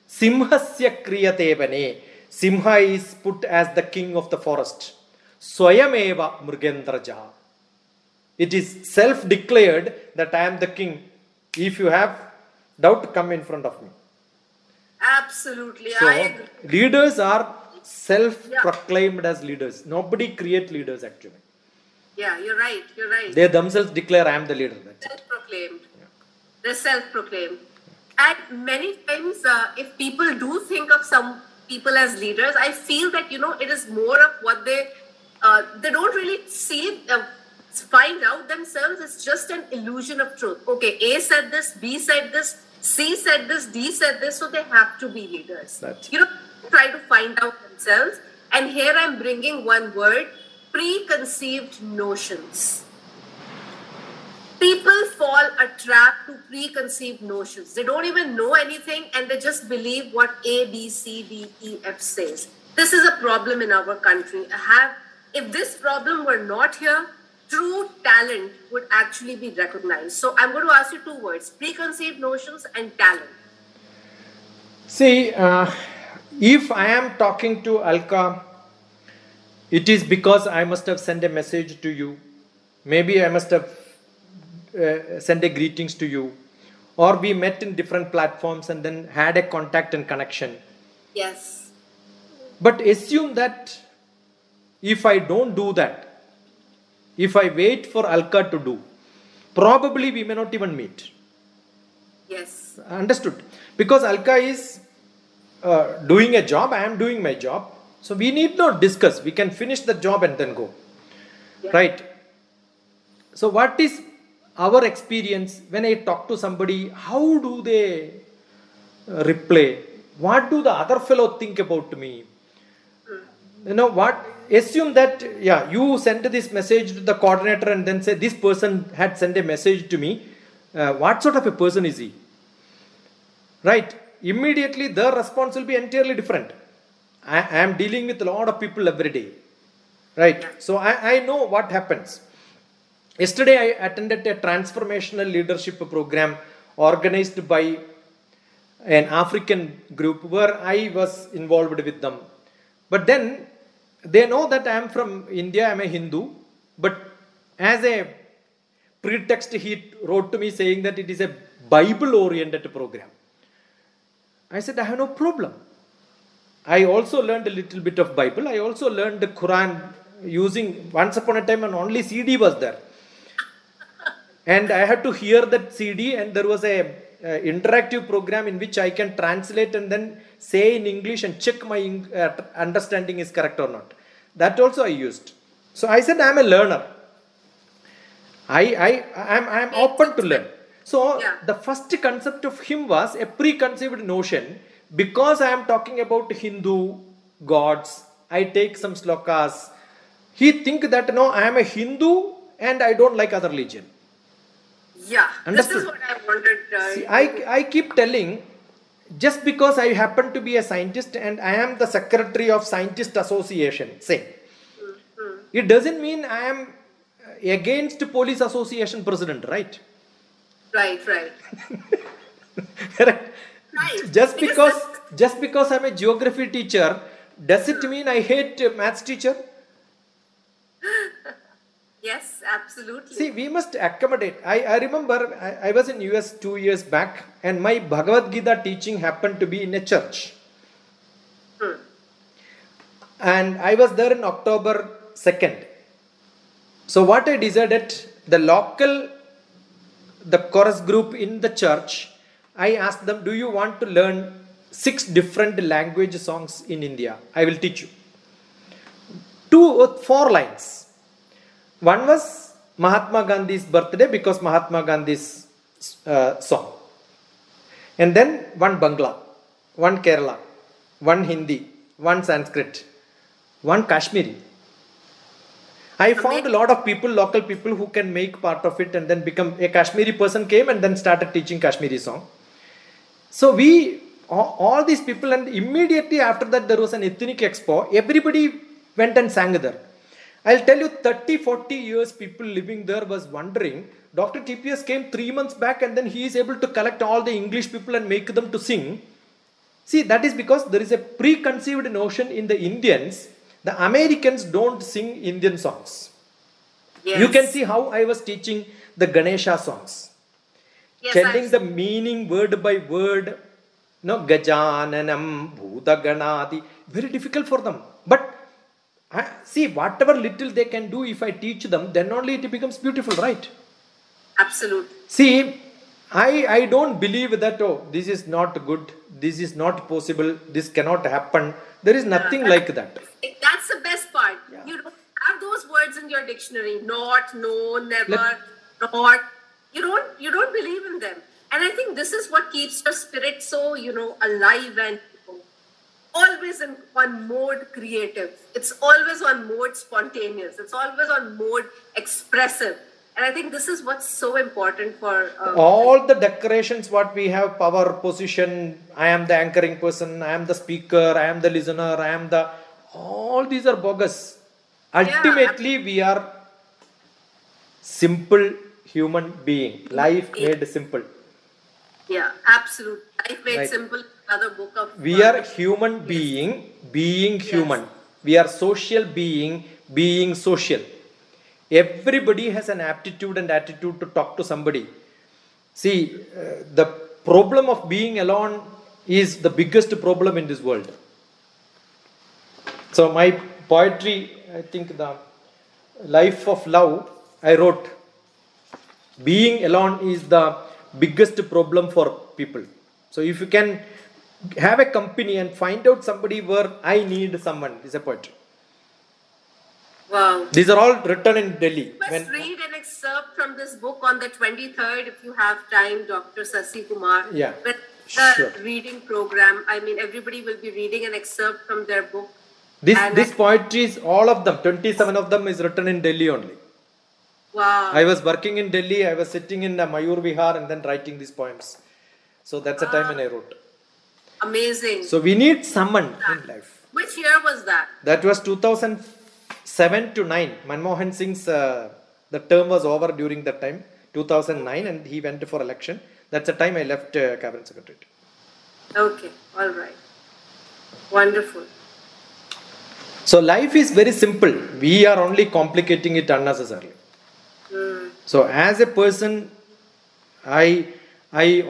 Simhasya kriyatevane. Simha is put as the king of the forest. Swayameva mrugendraja. It is self-declared that I am the king. If you have doubt, come in front of me. Absolutely. So, I agree. leaders are self-proclaimed as leaders. Nobody create leaders actually. Yeah, you're right. You're right. They themselves declare I am the leader. That's it. Self-proclaimed. They're self-proclaimed. And many times, if people do think of some people as leaders, I feel that, it is more of what they don't really see, find out themselves. It's just an illusion of truth. Okay, A said this, B said this, C said this, D said this, so they have to be leaders. That's Try to find out themselves. And here I'm bringing one word, preconceived notions. People fall a trap to preconceived notions. They don't even know anything and they just believe what A, B, C, D, E, F says. This is a problem in our country. If this problem were not here, true talent would actually be recognized. So I'm going to ask you two words, preconceived notions and talent. See, if I am talking to Alka, it is because I must have sent a message to you. Maybe I must have sent a greetings to you. Or we met in different platforms and then had a contact and connection. Yes. But assume that if I don't do that, if I wait for Alka to do, probably we may not even meet. Yes. Understood? Because Alka is doing a job, I am doing my job. So we need not discuss. We can finish the job and then go. Yeah. Right? So what is our experience when I talk to somebody? How do they reply? What do the other fellow think about me? What? Assume that, you send this message to the coordinator and then say, this person had sent a message to me. What sort of a person is he? Right? Immediately, their response will be entirely different. I am dealing with a lot of people every day. Right? So, I know what happens. Yesterday, I attended a transformational leadership program organized by an African group where I was involved with them. But then, they know that I am from India, I am a Hindu. but as a pretext, he wrote to me saying that it is a Bible-oriented program. I said, I have no problem. I also learned a little bit of Bible. I also learned the Quran using, once upon a time, and only CD was there. And I had to hear that CD, and there was a interactive program in which I can translate and then say in English and check my understanding is correct or not. That also I used. So I said, I am a learner. I am open to learn. So the first concept of him was a preconceived notion. Because I am talking about Hindu gods, I take some slokas. He think that no, I am a Hindu and I don't like other religion. Yeah, understood? This is what I wanted. See, I keep telling, just because I happen to be a scientist and I am the secretary of Scientist Association, say, it doesn't mean I am against Police Association president, right? Right. Correct. Right. Just because I'm a geography teacher, does it mean I hate maths teacher? Yes, absolutely. See, we must accommodate. I remember I was in US 2 years back and my Bhagavad Gita teaching happened to be in a church. And I was there in October 2nd. So what I decided, the chorus group in the church, I asked them, do you want to learn 6 different language songs in India? I will teach you. 2 or 4 lines. One was Mahatma Gandhi's birthday because Mahatma Gandhi's song. And then 1 Bangla, 1 Kerala, 1 Hindi, 1 Sanskrit, 1 Kashmiri. I found a lot of people, local people who can make part of it and then become a Kashmiri person came and then started teaching Kashmiri song. So all these people, and immediately after that there was an ethnic expo. Everybody went and sang there. I'll tell you, 30-40 years people living there was wondering. DrTPS came 3 months back and then he is able to collect all the English people and make them to sing. See, that is because there is a preconceived notion in the Indians. The Americans don't sing Indian songs. Yes. You can see how I was teaching the Ganesha songs. Yes, telling the meaning word by word. No, Gajananam, Bhudaganadi. Very difficult for them. But see, whatever little they can do, if I teach them, then only it becomes beautiful, right? Absolutely. See, I don't believe that, oh, this is not good, this is not possible, this cannot happen. There is nothing like that. That's the best part. Yeah. You don't have those words in your dictionary. Not, no, never, not. You don't believe in them. And I think this is what keeps your spirit so, alive and always on mode creative. It's always on mode spontaneous. It's always on mode expressive. And I think this is what's so important for... all the decorations what we have, power, position, I am the anchoring person, I am the speaker, I am the listener, I am the... All these are bogus. Ultimately, we are simple human being. Life made simple. Yeah, absolutely. Life made simple. Another book of... We are human being human. We are social being social. Everybody has an aptitude and attitude to talk to somebody. See, the problem of being alone is the biggest problem in this world. So my poetry, I think the Life of Love, I wrote, being alone is the biggest problem for people. So if you can have a company and find out somebody where I need someone, is a poetry. Wow. These are all written in Delhi. Let's read an excerpt from this book on the 23rd, if you have time, Dr. Sasi Kumar. Yeah. With the reading program, I mean, everybody will be reading an excerpt from their book. This poetry is, all of them, 27 of them is written in Delhi only. Wow. I was working in Delhi, I was sitting in Mayur Vihar and then writing these poems. So that's the time when I wrote. Amazing. So we need someone in life. Which year was that? That was 2007 to 9. Manmohan Singh's, the term was over during that time, 2009, and he went for election. That's the time I left Cabinet Secretariat. Okay, all right. Wonderful. So life is very simple. We are only complicating it unnecessarily. So as a person, I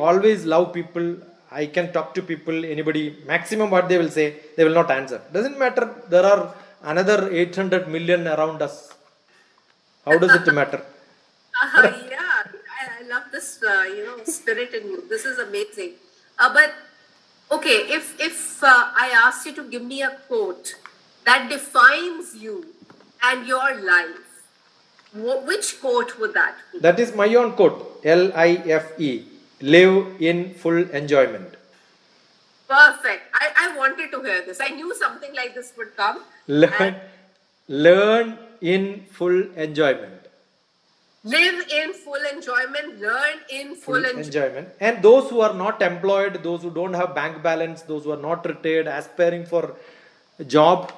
always love people. I can talk to people, anybody, maximum what they will say, they will not answer. Doesn't matter. There are another 800 million around us. How does it matter? Yeah, I love this, spirit in you. This is amazing. But okay, if I asked you to give me a quote that defines you and your life, which quote would that be? That is my own quote. LIFE. Live in full enjoyment. Perfect. I wanted to hear this. I knew something like this would come. Learn in full enjoyment. Live in full enjoyment. Learn in full enjoyment. And those who are not employed, those who don't have bank balance, those who are not retired, aspiring for a job,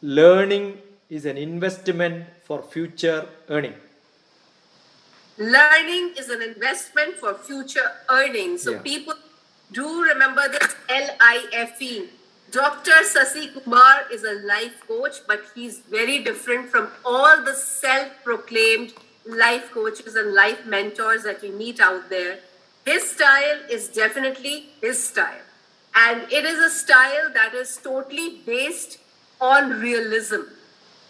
learning is an investment for future earning. Learning is an investment for future earnings. So people do remember this LIFE. Dr. Sasi Kumar is a life coach, but he's very different from all the self-proclaimed life coaches and life mentors that we meet out there. His style is definitely his style. And it is a style that is totally based on realism,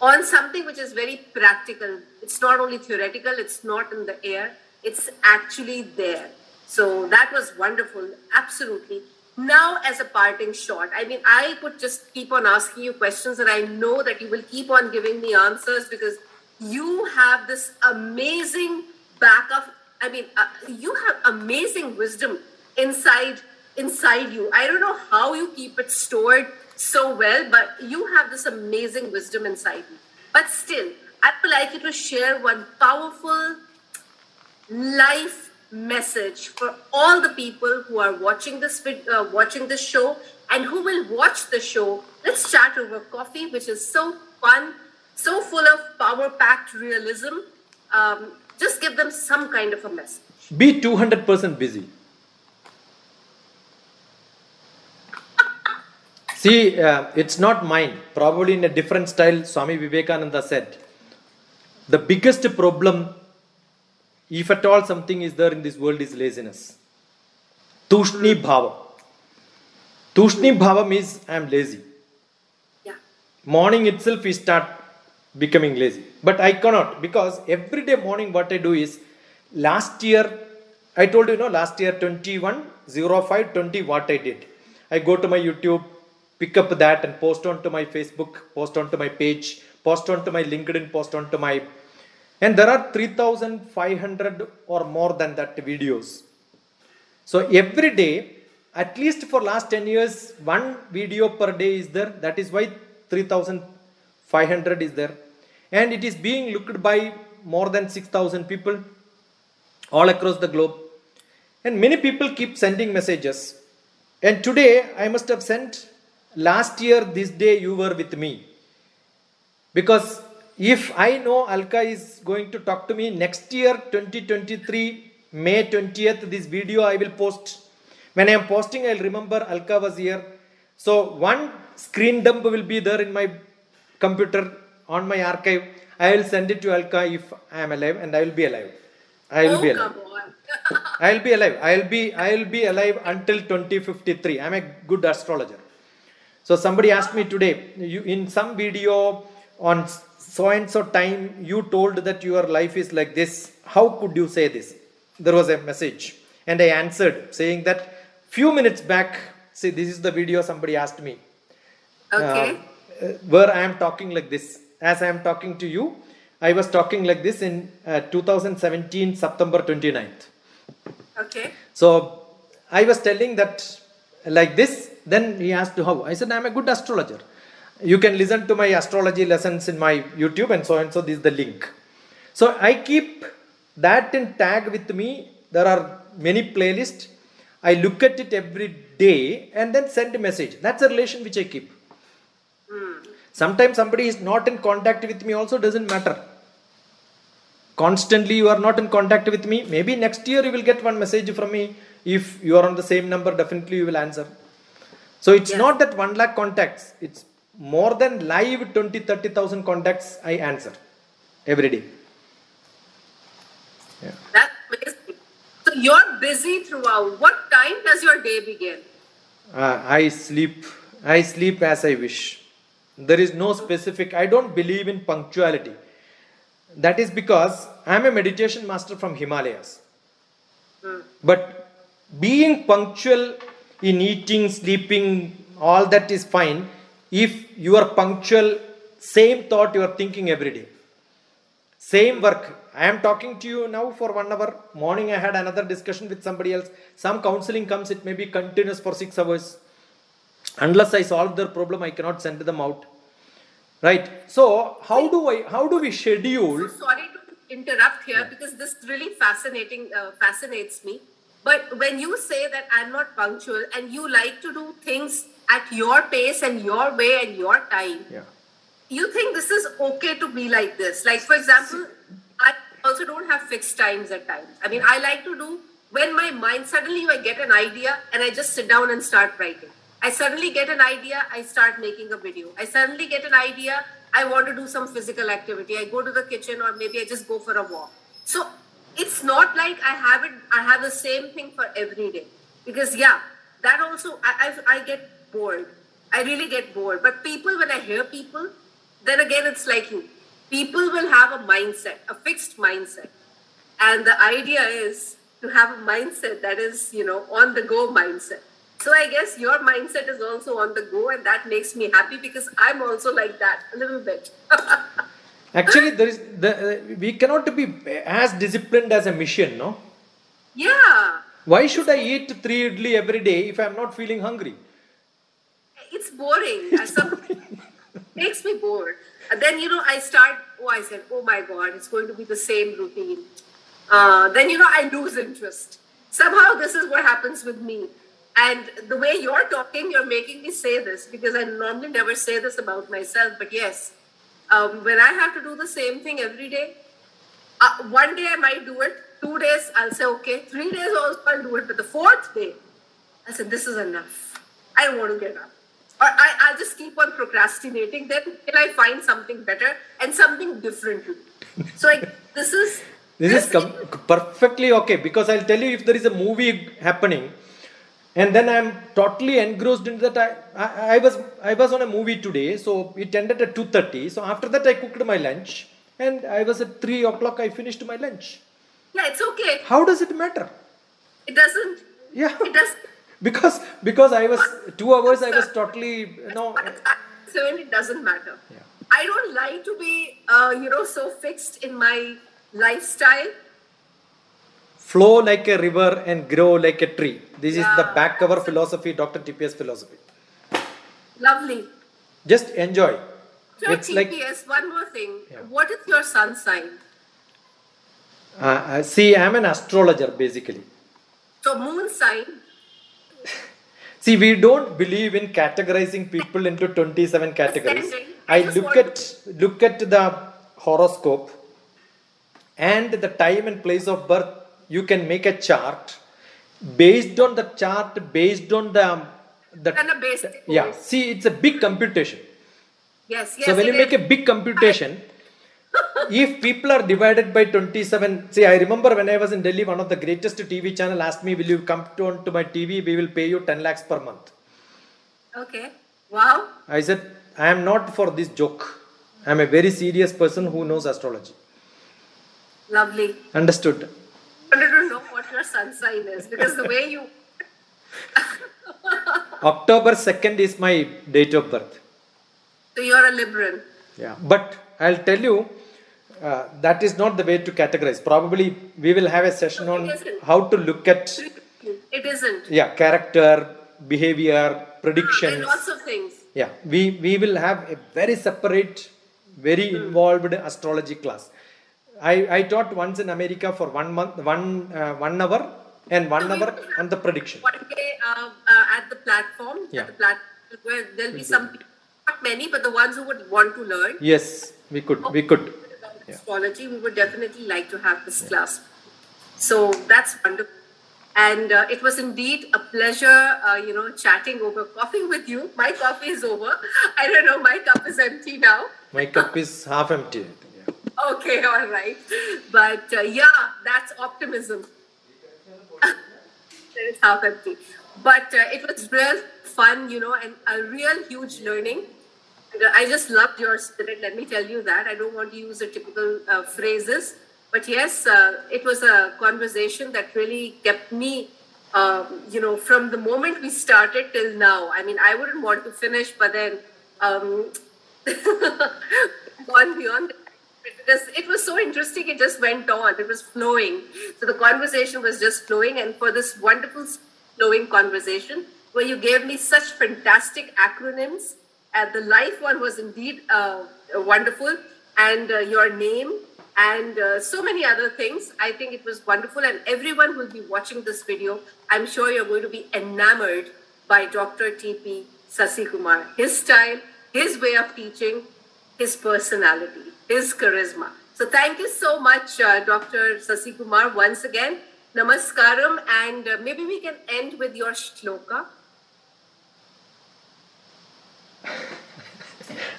on something which is very practical. It's not only theoretical, it's not in the air, it's actually there. So that was wonderful, absolutely. Now, as a parting shot, I mean, I could just keep on asking you questions and I know that you will keep on giving me answers because you have this amazing backup. I mean, you have amazing wisdom inside you. I don't know how you keep it stored so well, but you have this amazing wisdom inside you. But still, I would like you to share one powerful life message for all the people who are watching this show and who will watch the show. Let's chat over coffee, which is so fun, so full of power-packed realism. Just give them some kind of a message. Be 200% busy. See, it's not mine. Probably in a different style, Swami Vivekananda said, the biggest problem, if at all something is there in this world, is laziness. Tushni bhava. Tushni bhava means I am lazy. Yeah. Morning itself we start becoming lazy. But I cannot, because every day morning what I do is, last year, I told you, last year 21/05/20 what I did. I go to my YouTube, pick up that and post onto my Facebook, post onto my page, post onto my LinkedIn, post onto my... And there are 3,500 or more than that videos. So every day, at least for last 10 years, one video per day is there. That is why 3,500 is there. And it is being looked by more than 6,000 people all across the globe. And many people keep sending messages. And today, I must have sent, last year, this day, you were with me. Because if I know Alka is going to talk to me next year, 2023, May 20th, this video I will post. When I am posting, I'll remember Alka was here. So one screen dump will be there in my computer on my archive. I will send it to Alka if I am alive, and I will be alive. I will be alive. Come on. I will be alive. I will be alive until 2053. I am a good astrologer. So somebody asked me today, in some video on so and so time, you told that your life is like this. How could you say this? There was a message, and I answered saying that few minutes back. See, this is the video somebody asked me. Okay. Where I am talking like this. As I am talking to you, I was talking like this in 2017, September 29th. Okay. So I was telling that like this. Then he asked how. I said, I am a good astrologer. You can listen to my astrology lessons in my YouTube and so. This is the link. So I keep that in tag with me. There are many playlists. I look at it every day and then send a message. That's a relation which I keep. Sometimes somebody is not in contact with me also, doesn't matter. Constantly you are not in contact with me. Maybe next year you will get one message from me. If you are on the same number, definitely you will answer. So it's not that 1 lakh contacts. It's more than live 20,000-30,000 contacts I answer every day. Yeah. That's amazing. So you're busy throughout. What time does your day begin? I sleep as I wish. There is no specific, I don't believe in punctuality. That is because I am a meditation master from Himalayas. But being punctual in eating, sleeping, all that is fine if you are punctual, same thought you are thinking every day. Same work. I am talking to you now for 1 hour. Morning I had another discussion with somebody else. Some counseling comes, it may be continuous for 6 hours. Unless I solve their problem, I cannot send them out. Right? So how do we schedule? So sorry to interrupt here because this really fascinates me. But when you say that I'm not punctual and you like to do things at your pace and your way and your time, you think this is okay to be like this? Like, for example, I also don't have fixed times at times. I mean, I like to do when my mind, suddenly I get an idea and I just sit down and start writing. I suddenly get an idea, I start making a video. I suddenly get an idea, I want to do some physical activity. I go to the kitchen or maybe I just go for a walk. So it's not like I have the same thing for every day. Because that also, I get bored. I really get bored. But people, when I hear people, then again, it's like you. People will have a mindset, a fixed mindset. And the idea is to have a mindset that is, on the go mindset. So I guess your mindset is also on the go, and that makes me happy because I'm also like that a little bit. Actually, we cannot be as disciplined as a mission, no? Yeah. Why should I eat 3 idli every day if I'm not feeling hungry? It's boring. It makes me bored. And then, I said, oh my God, it's going to be the same routine. Then, I lose interest. Somehow this is what happens with me. And the way you're talking, you're making me say this because I normally never say this about myself. But yes, when I have to do the same thing every day, 1 day I might do it. 2 days, I'll say, okay. 3 days also I'll do it. But the 4th day, I said, this is enough. I don't want to get up. Or I'll just keep on procrastinating then till I find something better and something different to do. So this is perfectly okay, because I'll tell you, if there is a movie happening and then I'm totally engrossed into that. I was on a movie today, so it ended at 2:30. So after that I cooked my lunch and I was at 3 o'clock I finished my lunch. Yeah, it's okay. How does it matter? It doesn't. Yeah. It doesn't. Because I was 2 hours, I was totally, So it doesn't matter. Yeah. I don't like to be, so fixed in my lifestyle. Flow like a river and grow like a tree. This is the back cover philosophy, DrTPS philosophy. Lovely. Just enjoy. It's DrTPS, one more thing. Yeah. What is your sun sign? See, I'm an astrologer basically. So moon sign. See, we don't believe in categorizing people into 27 categories. I look at the horoscope and the time and place of birth. You can make a chart based on the chart, based on the basic. Yeah. See, it's a big computation. Yes. So when you make a big computation, if people are divided by 27, see, I remember when I was in Delhi, one of the greatest TV channel asked me, will you come to my TV? We will pay you 10 lakhs per month. Okay. Wow. I said, I am not for this joke. I am a very serious person who knows astrology. Lovely. Understood. I wanted to know what your sun sign is because the way you... October 2nd is my date of birth. So you're a Libran. Yeah. But I'll tell you, that is not the way to categorize. Probably we will have a session on how to look at... It isn't. Yeah, character, behavior, predictions. And lots of things. Yeah, we will have a very separate, very involved astrology class. I taught once in America for 1 month, 1 hour and 1 hour on the prediction. One day at the platform, where there'll be some people, not many, but the ones who would want to learn. Yes, we could. Astrology, we would definitely like to have this class. So that's wonderful. And it was indeed a pleasure, chatting over coffee with you. My coffee is over. I don't know, my cup is empty now. My cup is half empty. Yeah. Okay, all right. But yeah, that's optimism. It's half empty. But it was real fun, and a real huge learning. And, I just loved your spirit. Let me tell you that. I don't want to use the typical phrases. But yes, it was a conversation that really kept me, from the moment we started till now. I mean, I wouldn't want to finish, but then gone beyond it. Because it was so interesting, it just went on. It was flowing. So the conversation was just flowing. And for this wonderful flowing conversation, where you gave me such fantastic acronyms, the life one was indeed wonderful, and your name, and so many other things. I think it was wonderful, and everyone who will be watching this video, I'm sure you're going to be enamored by Dr. T.P. Sasikumar. His style, his way of teaching, his personality, his charisma. So thank you so much, Dr. Sasikumar, once again. Namaskaram, and maybe we can end with your shloka.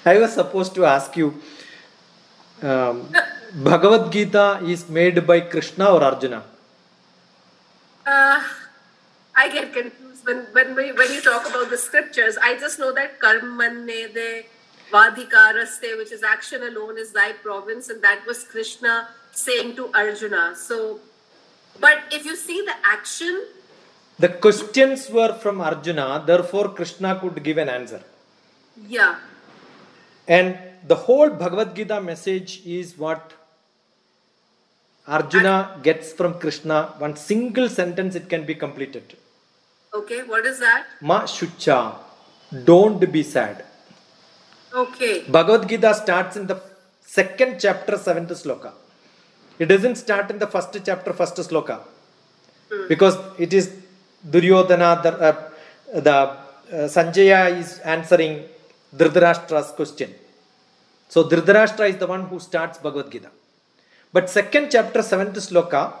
I was supposed to ask you, Bhagavad Gita is made by Krishna or Arjuna? I get confused when you talk about the scriptures. I just know that karmannede vadhikaraste, which is action alone is thy province, and that was Krishna saying to Arjuna. So, but if you see the action, the questions were from Arjuna, therefore Krishna could give an answer. Yeah. And the whole Bhagavad Gita message is what Arjuna gets from Krishna. One single sentence it can be completed. Okay, what is that? Ma shucha, don't be sad. Okay. Bhagavad Gita starts in the second chapter, 7th sloka. It doesn't start in the first chapter, first sloka. Because it is Duryodhana, Sanjaya is answering Dhritarashtra's question. So Dhritarashtra is the one who starts Bhagavad Gita. But second chapter, 7th sloka,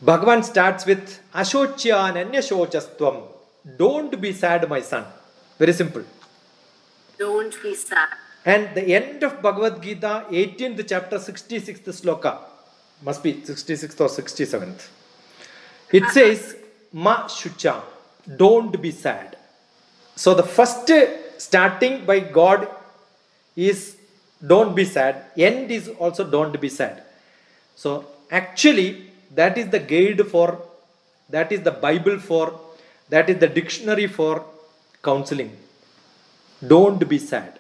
Bhagavan starts with Ashochya Nanyashochastvam. Don't be sad, my son. Very simple. Don't be sad. And the end of Bhagavad Gita, 18th chapter, 66th sloka, must be 66th or 67th. It says, Ma Shucha, don't be sad. So the first starting by God is don't be sad. End is also don't be sad. So actually, that is the guide for, that is the Bible for, that is the dictionary for counseling. Don't be sad.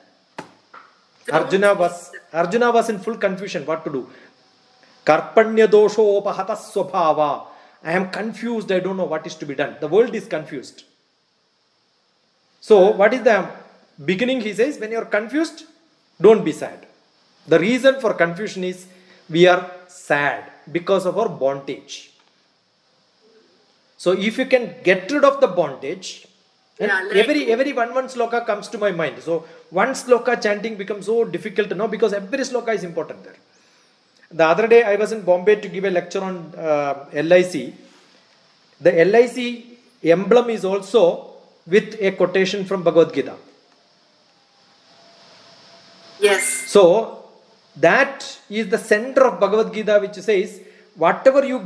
Arjuna was in full confusion what to do. Karpanya dosho opahata swabhava. I am confused, I don't know what is to be done. The world is confused. So what is the beginning? He says, when you are confused, don't be sad. The reason for confusion is we are sad because of our bondage. So if you can get rid of the bondage, and every one sloka comes to my mind. So one sloka chanting becomes so difficult now because every sloka is important there. The other day I was in Bombay to give a lecture on LIC. The LIC emblem is also with a quotation from Bhagavad Gita. Yes. So that is the center of Bhagavad Gita, which says, whatever you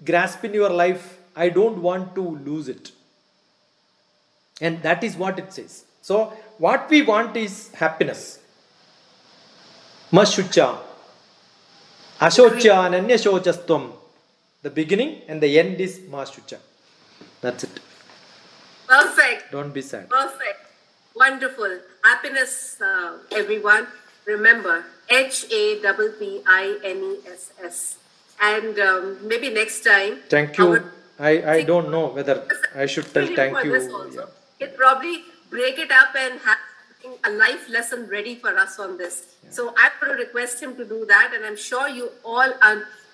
grasp in your life, I don't want to lose it. And that is what it says. So what we want is happiness. Mashucha. Ashocha Nanyashochastvam. The beginning and the end is Mashucha. That's it. Perfect. Don't be sad. Perfect. Wonderful. Happiness, everyone. Remember, HAPPINESS. And maybe next time. Thank you. I don't know whether I should tell thank you. Yeah. He'll probably break it up and have a life lesson ready for us on this. Yeah. So I'm going to request him to do that. And I'm sure you all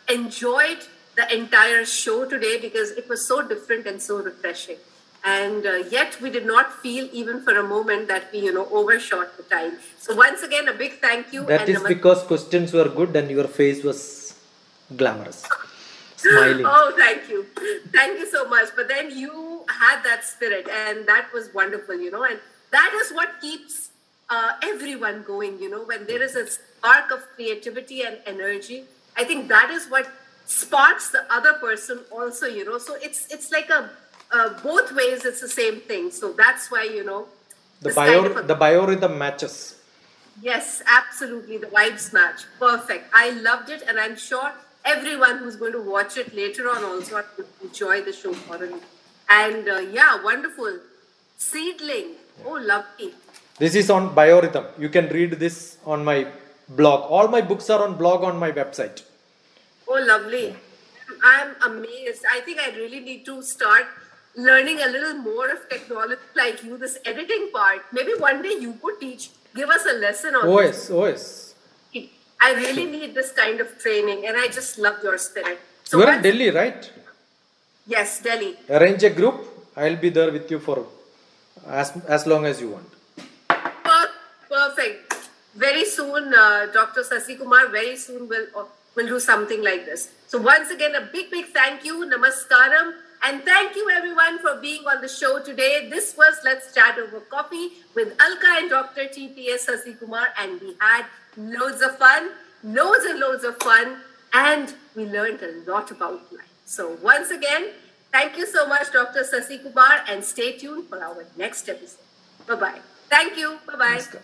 enjoyed the entire show today because it was so different and so refreshing. And yet we did not feel even for a moment that we, overshot the time. So once again, a big thank you. That is because questions were good and your face was glamorous. smiling. Oh, thank you. Thank you so much. But then you had that spirit, and that was wonderful, and that is what keeps everyone going, when there is a spark of creativity and energy. I think that is what sparks the other person also, So it's like both ways, it's the same thing. So that's why, The this biorhythm matches. Yes, absolutely. The vibes match. Perfect. I loved it, and I'm sure everyone who's going to watch it later on also will enjoy the show thoroughly. And yeah, wonderful. Seedling. Oh, lovely. This is on biorhythm. You can read this on my blog. All my books are on blog on my website. Oh, lovely. I'm amazed. I think I really need to start learning a little more of technology like you, this editing part. Maybe one day you could give us a lesson on this. OS. I really need this kind of training, and I just love your spirit. So you are in Delhi, right? Yes, Delhi. Arrange a group. I'll be there with you for as long as you want. Perfect. Very soon, Dr. Sasi Kumar, very soon we'll do something like this. So once again, a big thank you, namaskaram, and thank you everyone for being on the show today. This was Let's Chat Over Coffee with Alka and DrTPS Sasi Kumar, and we had loads of fun, loads and loads of fun, and we learned a lot about life. So once again, thank you so much, Dr. Sasi Kumar, and stay tuned for our next episode. Bye-bye. Thank you. Bye-bye. Namaskar.